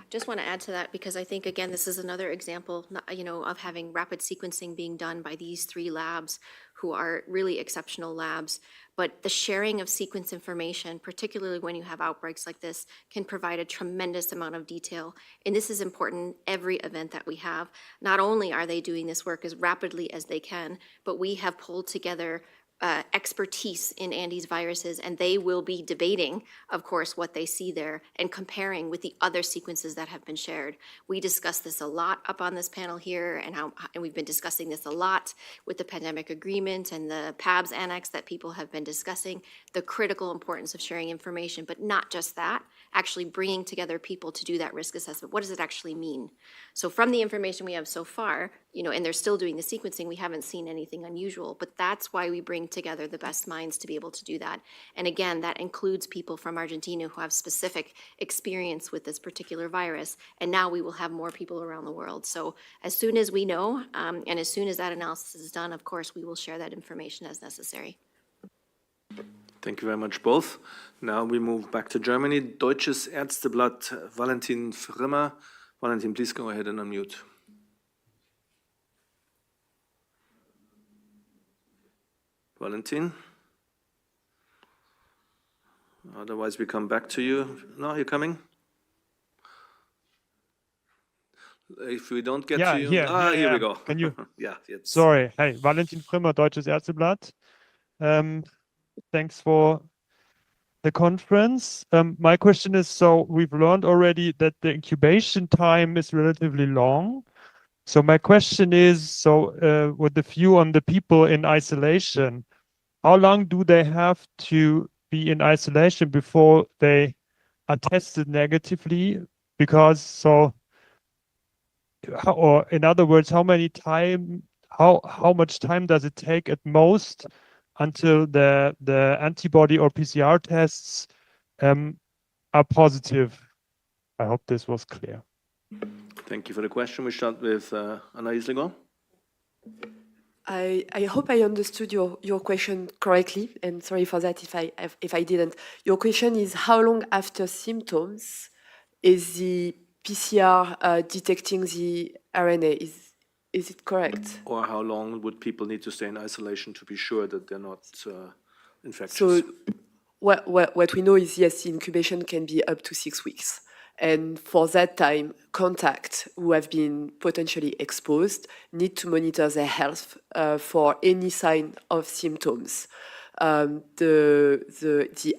Just want to add to that because I think, again, this is another example, of having rapid sequencing being done by these three labs who are really exceptional labs. But the sharing of sequence information, particularly when you have outbreaks like this, can provide a tremendous amount of detail. And this is important every event that we have. Not only are they doing this work as rapidly as they can, but we have pulled together expertise in Andes viruses, and they will be debating, of course, what they see there and comparing with the other sequences that have been shared. We discussed this a lot up on this panel here, and we've been discussing this a lot with the pandemic agreement and the PABS annex that people have been discussing, the critical importance of sharing information, but not just that, actually bringing together people to do that risk assessment. What does it actually mean? So from the information we have so far, and they're still doing the sequencing, we haven't seen anything unusual, but that's why we bring together the best minds to be able to do that. And again, that includes people from Argentina who have specific experience with this particular virus, and now we will have more people around the world. So as soon as we know, and as soon as that analysis is done, of course, we will share that information as necessary. Thank you very much, both. Now we move back to Germany. Deutsches Ärzteblatt, Valentin Frimmer. Valentin, please go ahead and unmute. Valentin? Otherwise, we come back to you. No, you're coming? If we don't get to you... Here we go. Can you? Yeah. It's... Sorry. Hey, Valentin Frimmer, Deutsches Ärzteblatt. Thanks for the conference. My question is, so we've learned already that the incubation time is relatively long. So my question is, so with the view on the people in isolation, how long do they have to be in isolation before they are tested negatively? Because so, or in other words, how much time does it take at most until the antibody or PCR tests are positive? I hope this was clear. Thank you for the question. We start with Anaïs Legault. I hope I understood your question correctly, and sorry for that if I didn't. Your question is how long after symptoms is the PCR detecting the RNA? Is it correct? Or how long would people need to stay in isolation to be sure that they're not infectious? So what we know is, yes, the incubation can be up to 6 weeks. And for that time, contacts who have been potentially exposed need to monitor their health for any sign of symptoms. The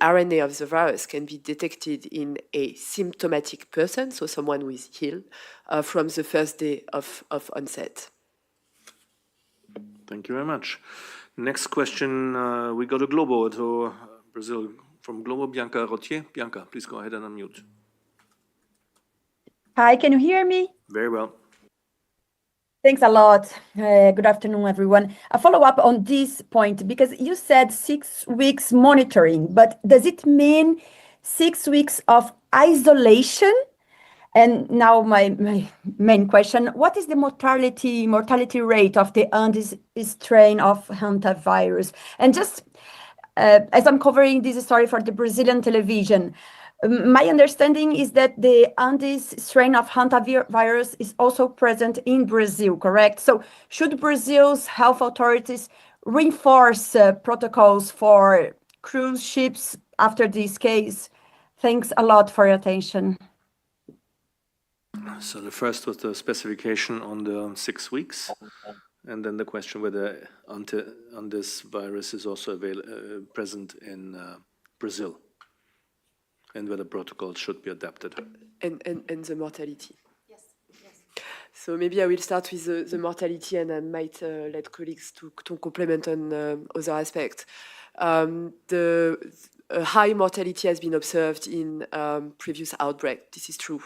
RNA of the virus can be detected in a symptomatic person, so someone who is ill, from the first day of onset. Thank you very much. Next question, we go to Globo, to Brazil. From Globo, Bianca Rotier. Bianca, please go ahead and unmute. Hi, can you hear me? Very well. Thanks a lot. Good afternoon, everyone. A follow-up on this point, because you said 6 weeks monitoring, but does it mean 6 weeks of isolation? And now my main question, what is the mortality rate of the Andes strain of hantavirus? And just as I'm covering this story for the Brazilian television, my understanding is that the Andes strain of hantavirus is also present in Brazil, correct? So should Brazil's health authorities reinforce protocols for cruise ships after this case? Thanks a lot for your attention. So the first was the specification on the 6 weeks, and then the question whether Andes virus is also present in Brazil, and whether protocols should be adapted. And the mortality. Yes. So maybe I will start with the mortality, and I might let colleagues to complement on other aspects. The high mortality has been observed in previous outbreak. This is true.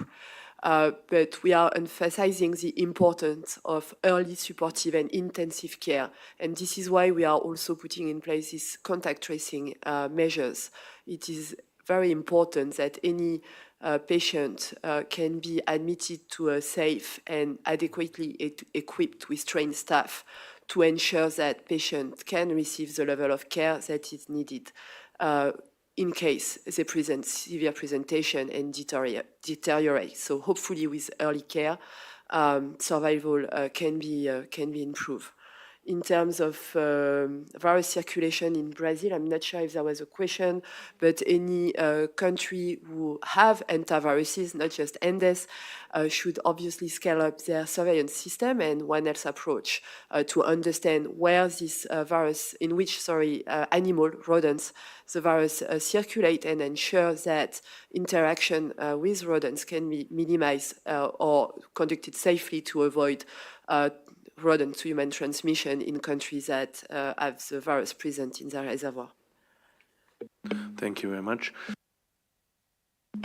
But we are emphasizing the importance of early supportive and intensive care. And this is why we are also putting in place these contact tracing measures. It is very important that any patient can be admitted to a safe and adequately equipped with trained staff to ensure that patient can receive the level of care that is needed in case they present severe presentation and deteriorate. So hopefully with early care, survival can be improved. In terms of virus circulation in Brazil, I'm not sure if there was a question, but any country who have hantaviruses, not just Andes, should obviously scale up their surveillance system and One Health approach to understand where this virus, in which, animal, rodents, the virus circulate, and ensure that interaction with rodents can be minimized or conducted safely to avoid rodent to human transmission in countries that have the virus present in their reservoir. Thank you very much.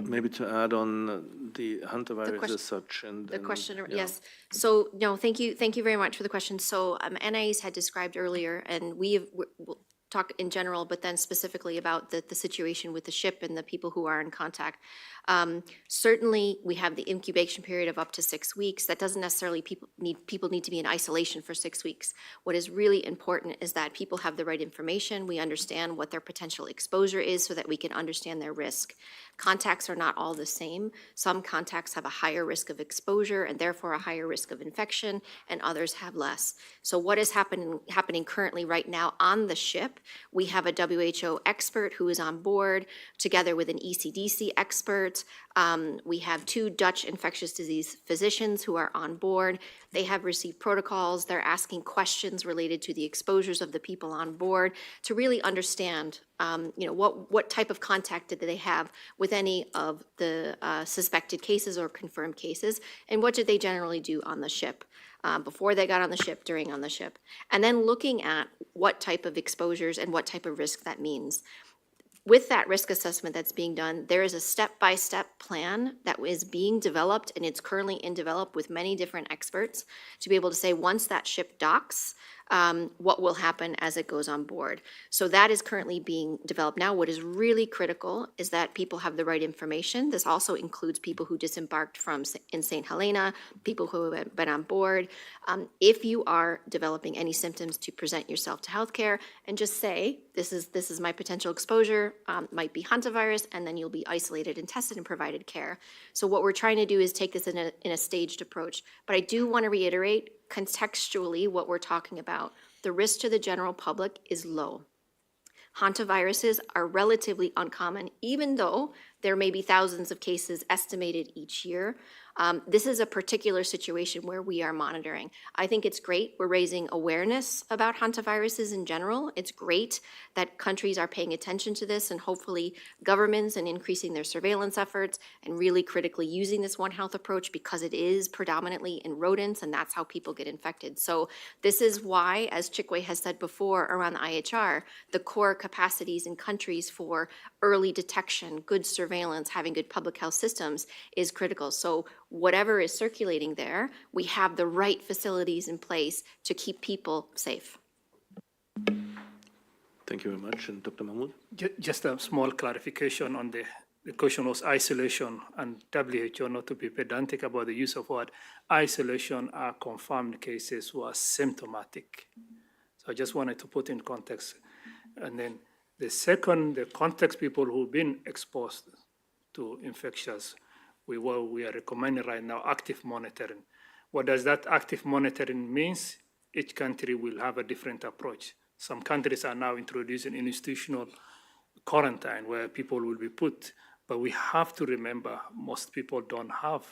Maybe to add on the hantavirus as such, and the question, yeah. yes. So no, thank you very much for the question. So Anais had described earlier, and we'll talk in general, but then specifically about the situation with the ship and the people who are in contact. Certainly, we have the incubation period of up to 6 weeks. That doesn't necessarily people need to be in isolation for 6 weeks. What is really important is that people have the right information. We understand what their potential exposure is so that we can understand their risk. Contacts are not all the same. Some contacts have a higher risk of exposure and therefore a higher risk of infection, and others have less. So what is happening currently right now on the ship? We have a WHO expert who is on board together with an ECDC expert. We have 2 Dutch infectious disease physicians who are on board. They have received protocols. They're asking questions related to the exposures of the people on board to really understand, what type of contact did they have with any of the suspected cases or confirmed cases, and what did they generally do on the ship before they got on the ship, during on the ship, and then looking at what type of exposures and what type of risk that means. with that risk assessment that's being done, there is a step-by-step plan that is being developed, and it's currently in develop with many different experts to be able to say, once that ship docks, what will happen as it goes on board. So that is currently being developed now. What is really critical is that people have the right information. This also includes people who disembarked from in St. Helena, people who have been on board. If you are developing any symptoms, to present yourself to healthcare and just say, this is my potential exposure, might be hantavirus, and then you'll be isolated and tested and provided care. So what we're trying to do is take this in a staged approach. But I do want to reiterate, contextually, what we're talking about. The risk to the general public is low. Hantaviruses are relatively uncommon, even though there may be thousands of cases estimated each year. This is a particular situation where we are monitoring. I think it's great. We're raising awareness about hantaviruses in general. It's great that countries are paying attention to this, and hopefully governments and increasing their surveillance efforts and really critically using this One Health approach, because it is predominantly in rodents, and that's how people get infected. So this is why, as Chikwe has said before around the IHR, the core capacities in countries for early detection, good surveillance, having good public health systems is critical. So whatever is circulating there, we have the right facilities in place to keep people safe. Thank you very much. And Dr. Mahmoud? Just a small clarification on the question was isolation, and WHO, not to be pedantic about the use of word, isolation are confirmed cases who are symptomatic. So I just wanted to put in context. And then the second, the context people who've been exposed to infectious, we are recommending right now active monitoring. What does that active monitoring means? Each country will have a different approach. Some countries are now introducing institutional quarantine where people will be put, but we have to remember most people don't have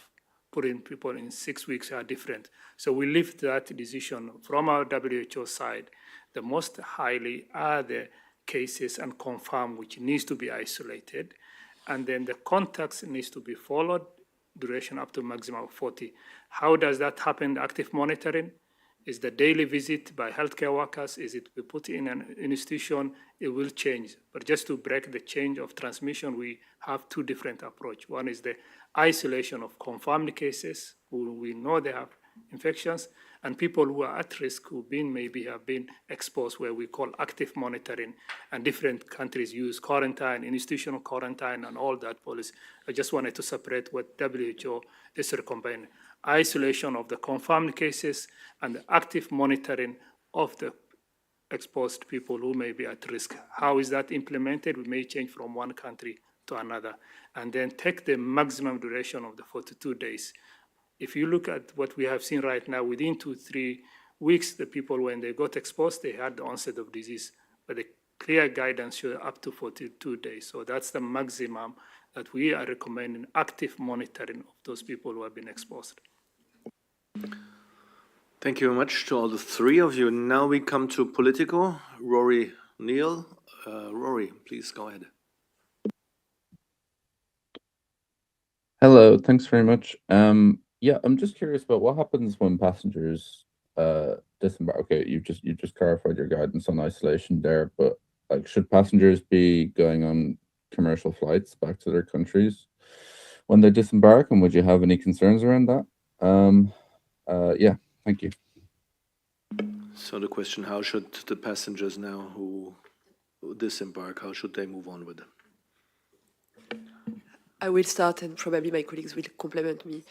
putting people in 6 weeks are different. So we leave that decision from our WHO side. The most highly are the cases and confirmed which needs to be isolated. And then the contacts needs to be followed, duration up to maximum of 40. How does that happen? Active monitoring is the daily visit by healthcare workers. Is it we put in an institution? It will change. But just to break the chain of transmission, we have two different approaches. One is the isolation of confirmed cases who we know they have infections, and people who are at risk who maybe have been exposed, where we call active monitoring, and different countries use quarantine, institutional quarantine, and all that policy. I just wanted to separate what WHO is recommending. Isolation of the confirmed cases and the active monitoring of the exposed people who may be at risk. How is that implemented? We may change from one country to another, and then take the maximum duration of the 42 days. If you look at what we have seen right now, within 2-3 weeks, the people, when they got exposed, they had the onset of disease. But the clear guidance shows up to 42 days. So that's the maximum that we are recommending, active monitoring of those people who have been exposed. Thank you very much to all the three of you. Now we come to Politico. Rory Neal. Rory, please go ahead. Hello, thanks very much. Yeah, I'm just curious about what happens when passengers disembark. Okay, you just clarified your guidance on isolation there, but like, should passengers be going on commercial flights back to their countries when they disembark, and would you have any concerns around that? Yeah, thank you. So the question, how should the passengers now who disembark, how should they move on with them? I will start, and probably my colleagues will complement me.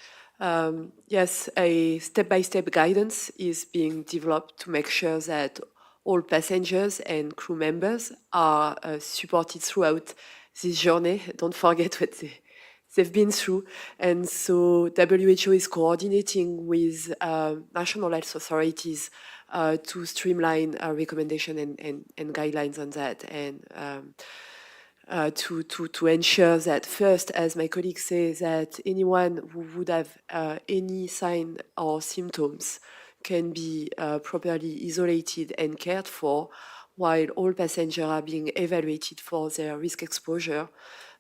Yes, a step-by-step guidance is being developed to make sure that all passengers and crew members are supported throughout this journey. Don't forget what they've been through. And so WHO is coordinating with national health authorities to streamline our recommendation and guidelines on that, and to ensure that first, as my colleague says, that anyone who would have any sign or symptoms can be properly isolated and cared for, while all passengers are being evaluated for their risk exposure,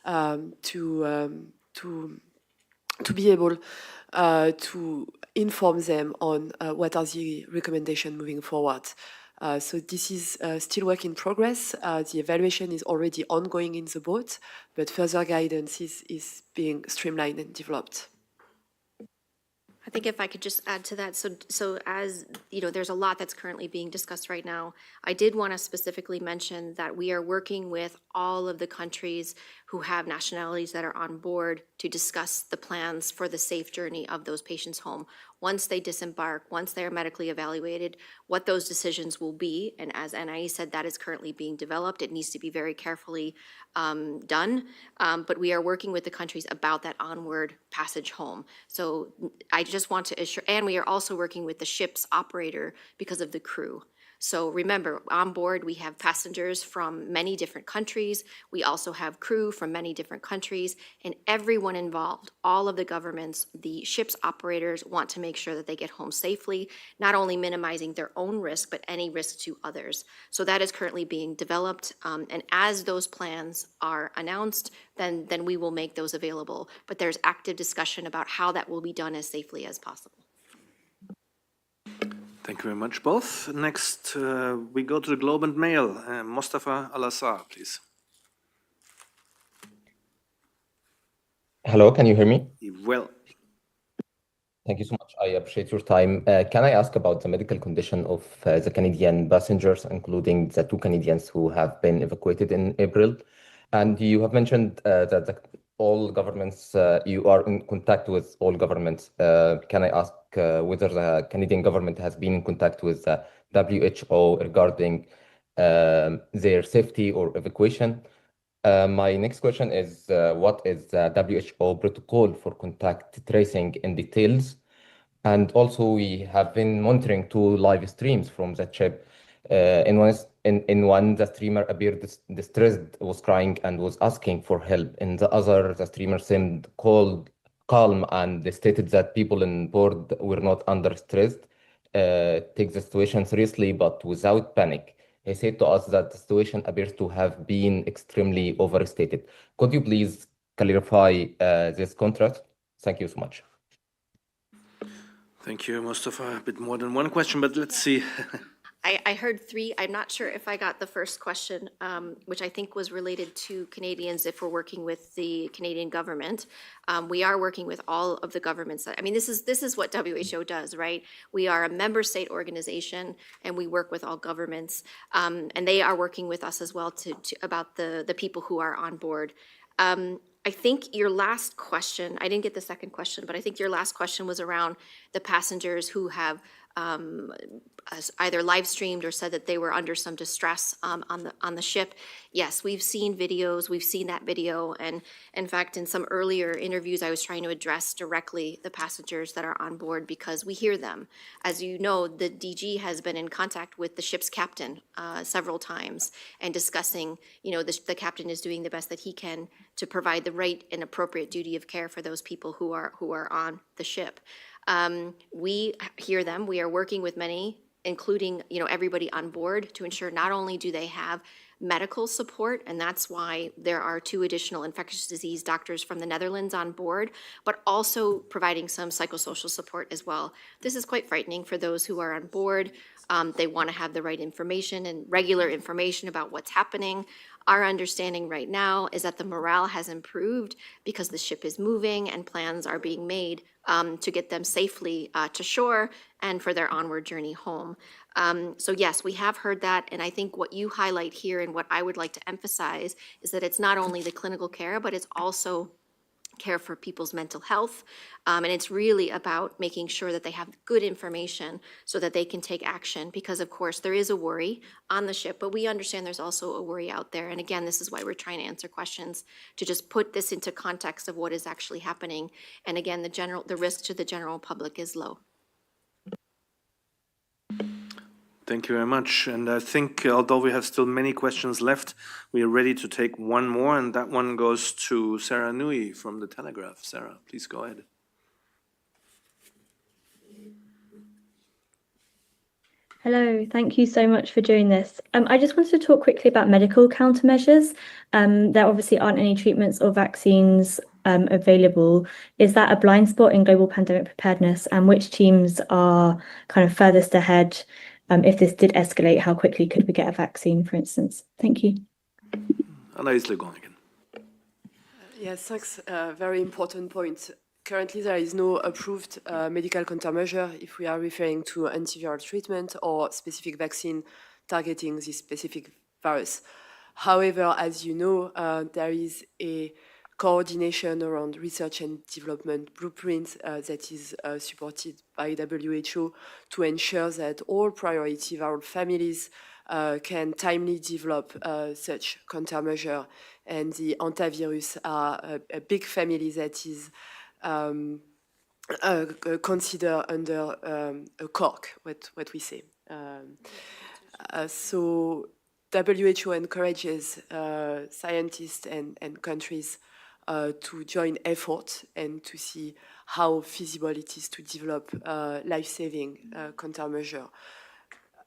to be able to inform them on what are the recommendations moving forward. So this is still work in progress. The evaluation is already ongoing in the boat, but further guidance is being streamlined and developed. I think if I could just add to that, so as you know, there's a lot that's currently being discussed right now. I did want to specifically mention that we are working with all of the countries who have nationalities that are on board to discuss the plans for the safe journey of those patients home. Once they disembark, once they are medically evaluated, what those decisions will be, and as Anais said, that is currently being developed. It needs to be very carefully done, but we are working with the countries about that onward passage home. So I just want to assure, and we are also working with the ship's operator because of the crew. So remember, on board, we have passengers from many different countries. We also have crew from many different countries, and everyone involved, all of the governments, the ship's operators want to make sure that they get home safely, not only minimizing their own risk, but any risk to others. So that is currently being developed, and as those plans are announced, then we will make those available. But there's active discussion about how that will be done as safely as possible. Thank you very much, both. Next, we go to the Globe and Mail. Mustafa Al-Assar, please. Hello, can you hear me? Well. Thank you so much. I appreciate your time. Can I ask about the medical condition of the Canadian passengers, including the 2 Canadians who have been evacuated in April? And you have mentioned that all governments, you are in contact with all governments. Can I ask whether the Canadian government has been in contact with the WHO regarding their safety or evacuation? My next question is, what is the WHO protocol for contact tracing in details? And also, we have been monitoring 2 live streams from the ship. In one, the streamer appeared distressed, was crying, and was asking for help. In the other, the streamer seemed calm, and they stated that people on board were not under stress, take the situation seriously, but without panic. He said to us that the situation appears to have been extremely overstated. Could you please clarify this contrast? Thank you so much. Thank you, Mustafa. A bit more than one question, but let's see. I heard 3. I'm not sure if I got the first question, which I think was related to Canadians if we're working with the Canadian government. We are working with all of the governments. I mean, this is what WHO does, right? We are a member state organization, and we work with all governments, and they are working with us as well about the people who are on board. I think your last question, I didn't get the second question, but I think your last question was around the passengers who have either live streamed or said that they were under some distress on the ship. Yes, we've seen videos, we've seen that video, and in fact, in some earlier interviews, I was trying to address directly the passengers that are on board because we hear them. As you know, the DG has been in contact with the ship's captain several times and discussing, you know, the captain is doing the best that he can to provide the right and appropriate duty of care for those people who are on the ship. We hear them. We are working with many, including, you know, everybody on board to ensure not only do they have medical support, and that's why there are 2 additional infectious disease doctors from the Netherlands on board, but also providing some psychosocial support as well. This is quite frightening for those who are on board. They want to have the right information and regular information about what's happening. Our understanding right now is that the morale has improved because the ship is moving and plans are being made to get them safely to shore and for their onward journey home. So yes, we have heard that, and I think what you highlight here and what I would like to emphasize is that it's not only the clinical care, but it's also care for people's mental health. And it's really about making sure that they have good information so that they can take action, because of course there is a worry on the ship, but we understand there's also a worry out there. And again, this is why we're trying to answer questions, to just put this into context of what is actually happening. And again, the risk to the general public is low. Thank you very much. And I think, although we have still many questions left, we are ready to take one more, and that one goes to Sarah Nui from The Telegraph. Sarah, please go ahead. Hello, thank you so much for doing this. I just wanted to talk quickly about medical countermeasures. There obviously aren't any treatments or vaccines available. Is that a blind spot in global pandemic preparedness, and which teams are kind of furthest ahead if this did escalate, how quickly could we get a vaccine, for instance? Thank you. Anaïs Le Grand again. Yes, thanks. Very important point. Currently, there is no approved medical countermeasure if we are referring to antiviral treatment or specific vaccine targeting this specific virus. However, as you know, there is a coordination around research and development blueprint that is supported by WHO to ensure that all priority viral families can timely develop such countermeasure. And the hantavirus are a big family that is considered under a cork, what we say. So WHO encourages scientists and countries to join efforts and to see how feasible it is to develop life-saving countermeasure.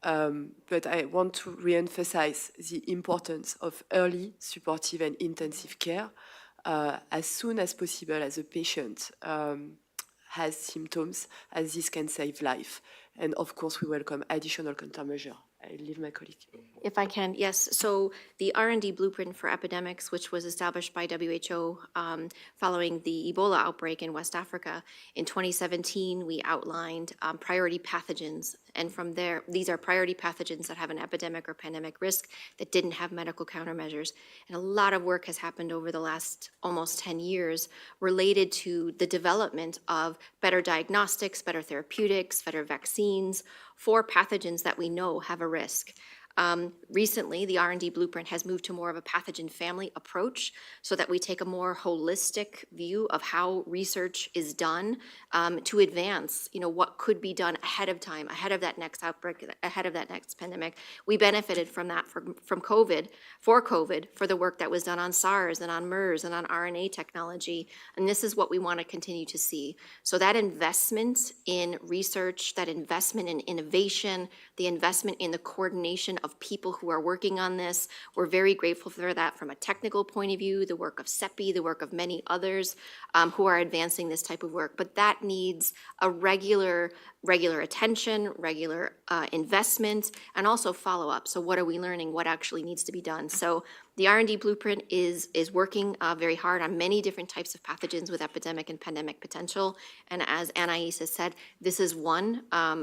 But I want to re-emphasize the importance of early, supportive and intensive care as soon as possible as a patient has symptoms, as this can save life. And of course, we welcome additional countermeasure. I leave my colleague. If I can, yes. So the R&D blueprint for epidemics, which was established by WHO following the Ebola outbreak in West Africa, in 2017, we outlined priority pathogens. And from there, these are priority pathogens that have an epidemic or pandemic risk that didn't have medical countermeasures. And a lot of work has happened over the last almost 10 years related to the development of better diagnostics, better therapeutics, better vaccines for pathogens that we know have a risk. Recently, the R&D blueprint has moved to more of a pathogen family approach so that we take a more holistic view of how research is done to advance, what could be done ahead of time, ahead of that next outbreak, ahead of that next pandemic. We benefited from that from COVID, for the work that was done on SARS and on MERS and on RNA technology. And this is what we want to continue to see. So that investment in research, that investment in innovation, the investment in the coordination of people who are working on this. We're very grateful for that from a technical point of view, the work of CEPI, the work of many others who are advancing this type of work. But that needs a regular attention, regular investment, and also follow-up. So what are we learning? What actually needs to be done? So the R&D blueprint is working very hard on many different types of pathogens with epidemic and pandemic potential. And as Anaïs has said, this is one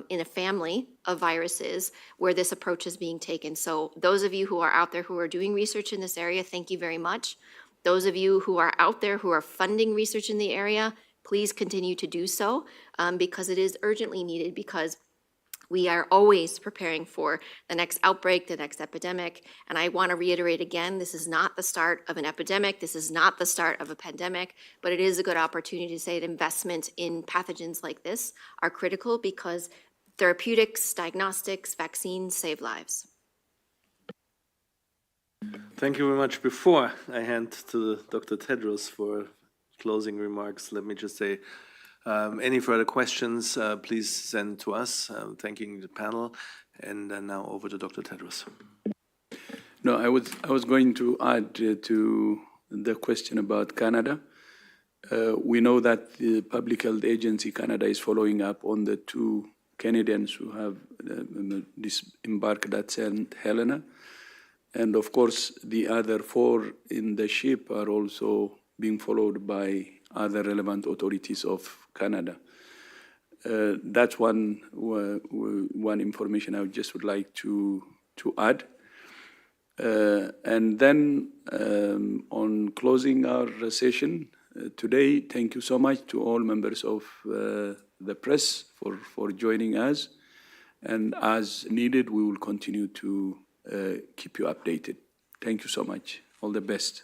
in a family of viruses where this approach is being taken. So those of you who are out there who are doing research in this area, thank you very much. Those of you who are out there who are funding research in the area, please continue to do so because it is urgently needed, because we are always preparing for the next outbreak, the next epidemic. And I want to reiterate again, this is not the start of an epidemic. This is not the start of a pandemic, but it is a good opportunity to say that investment in pathogens like this are critical because therapeutics, diagnostics, vaccines save lives. Thank you very much. Before I hand to Dr. Tedros for closing remarks, let me just say, any further questions, please send to us, thanking the panel. And then now over to Dr. Tedros. No, I was going to add to the question about Canada. We know that the Public Health Agency Canada is following up on the 2 Canadians who have disembarked at St. Helena. And of course, the other 4 in the ship are also being followed by other relevant authorities of Canada. That's one information I just would like to add. And then on closing our session today, thank you so much to all members of the press for joining us. And as needed, we will continue to keep you updated. Thank you so much. All the best.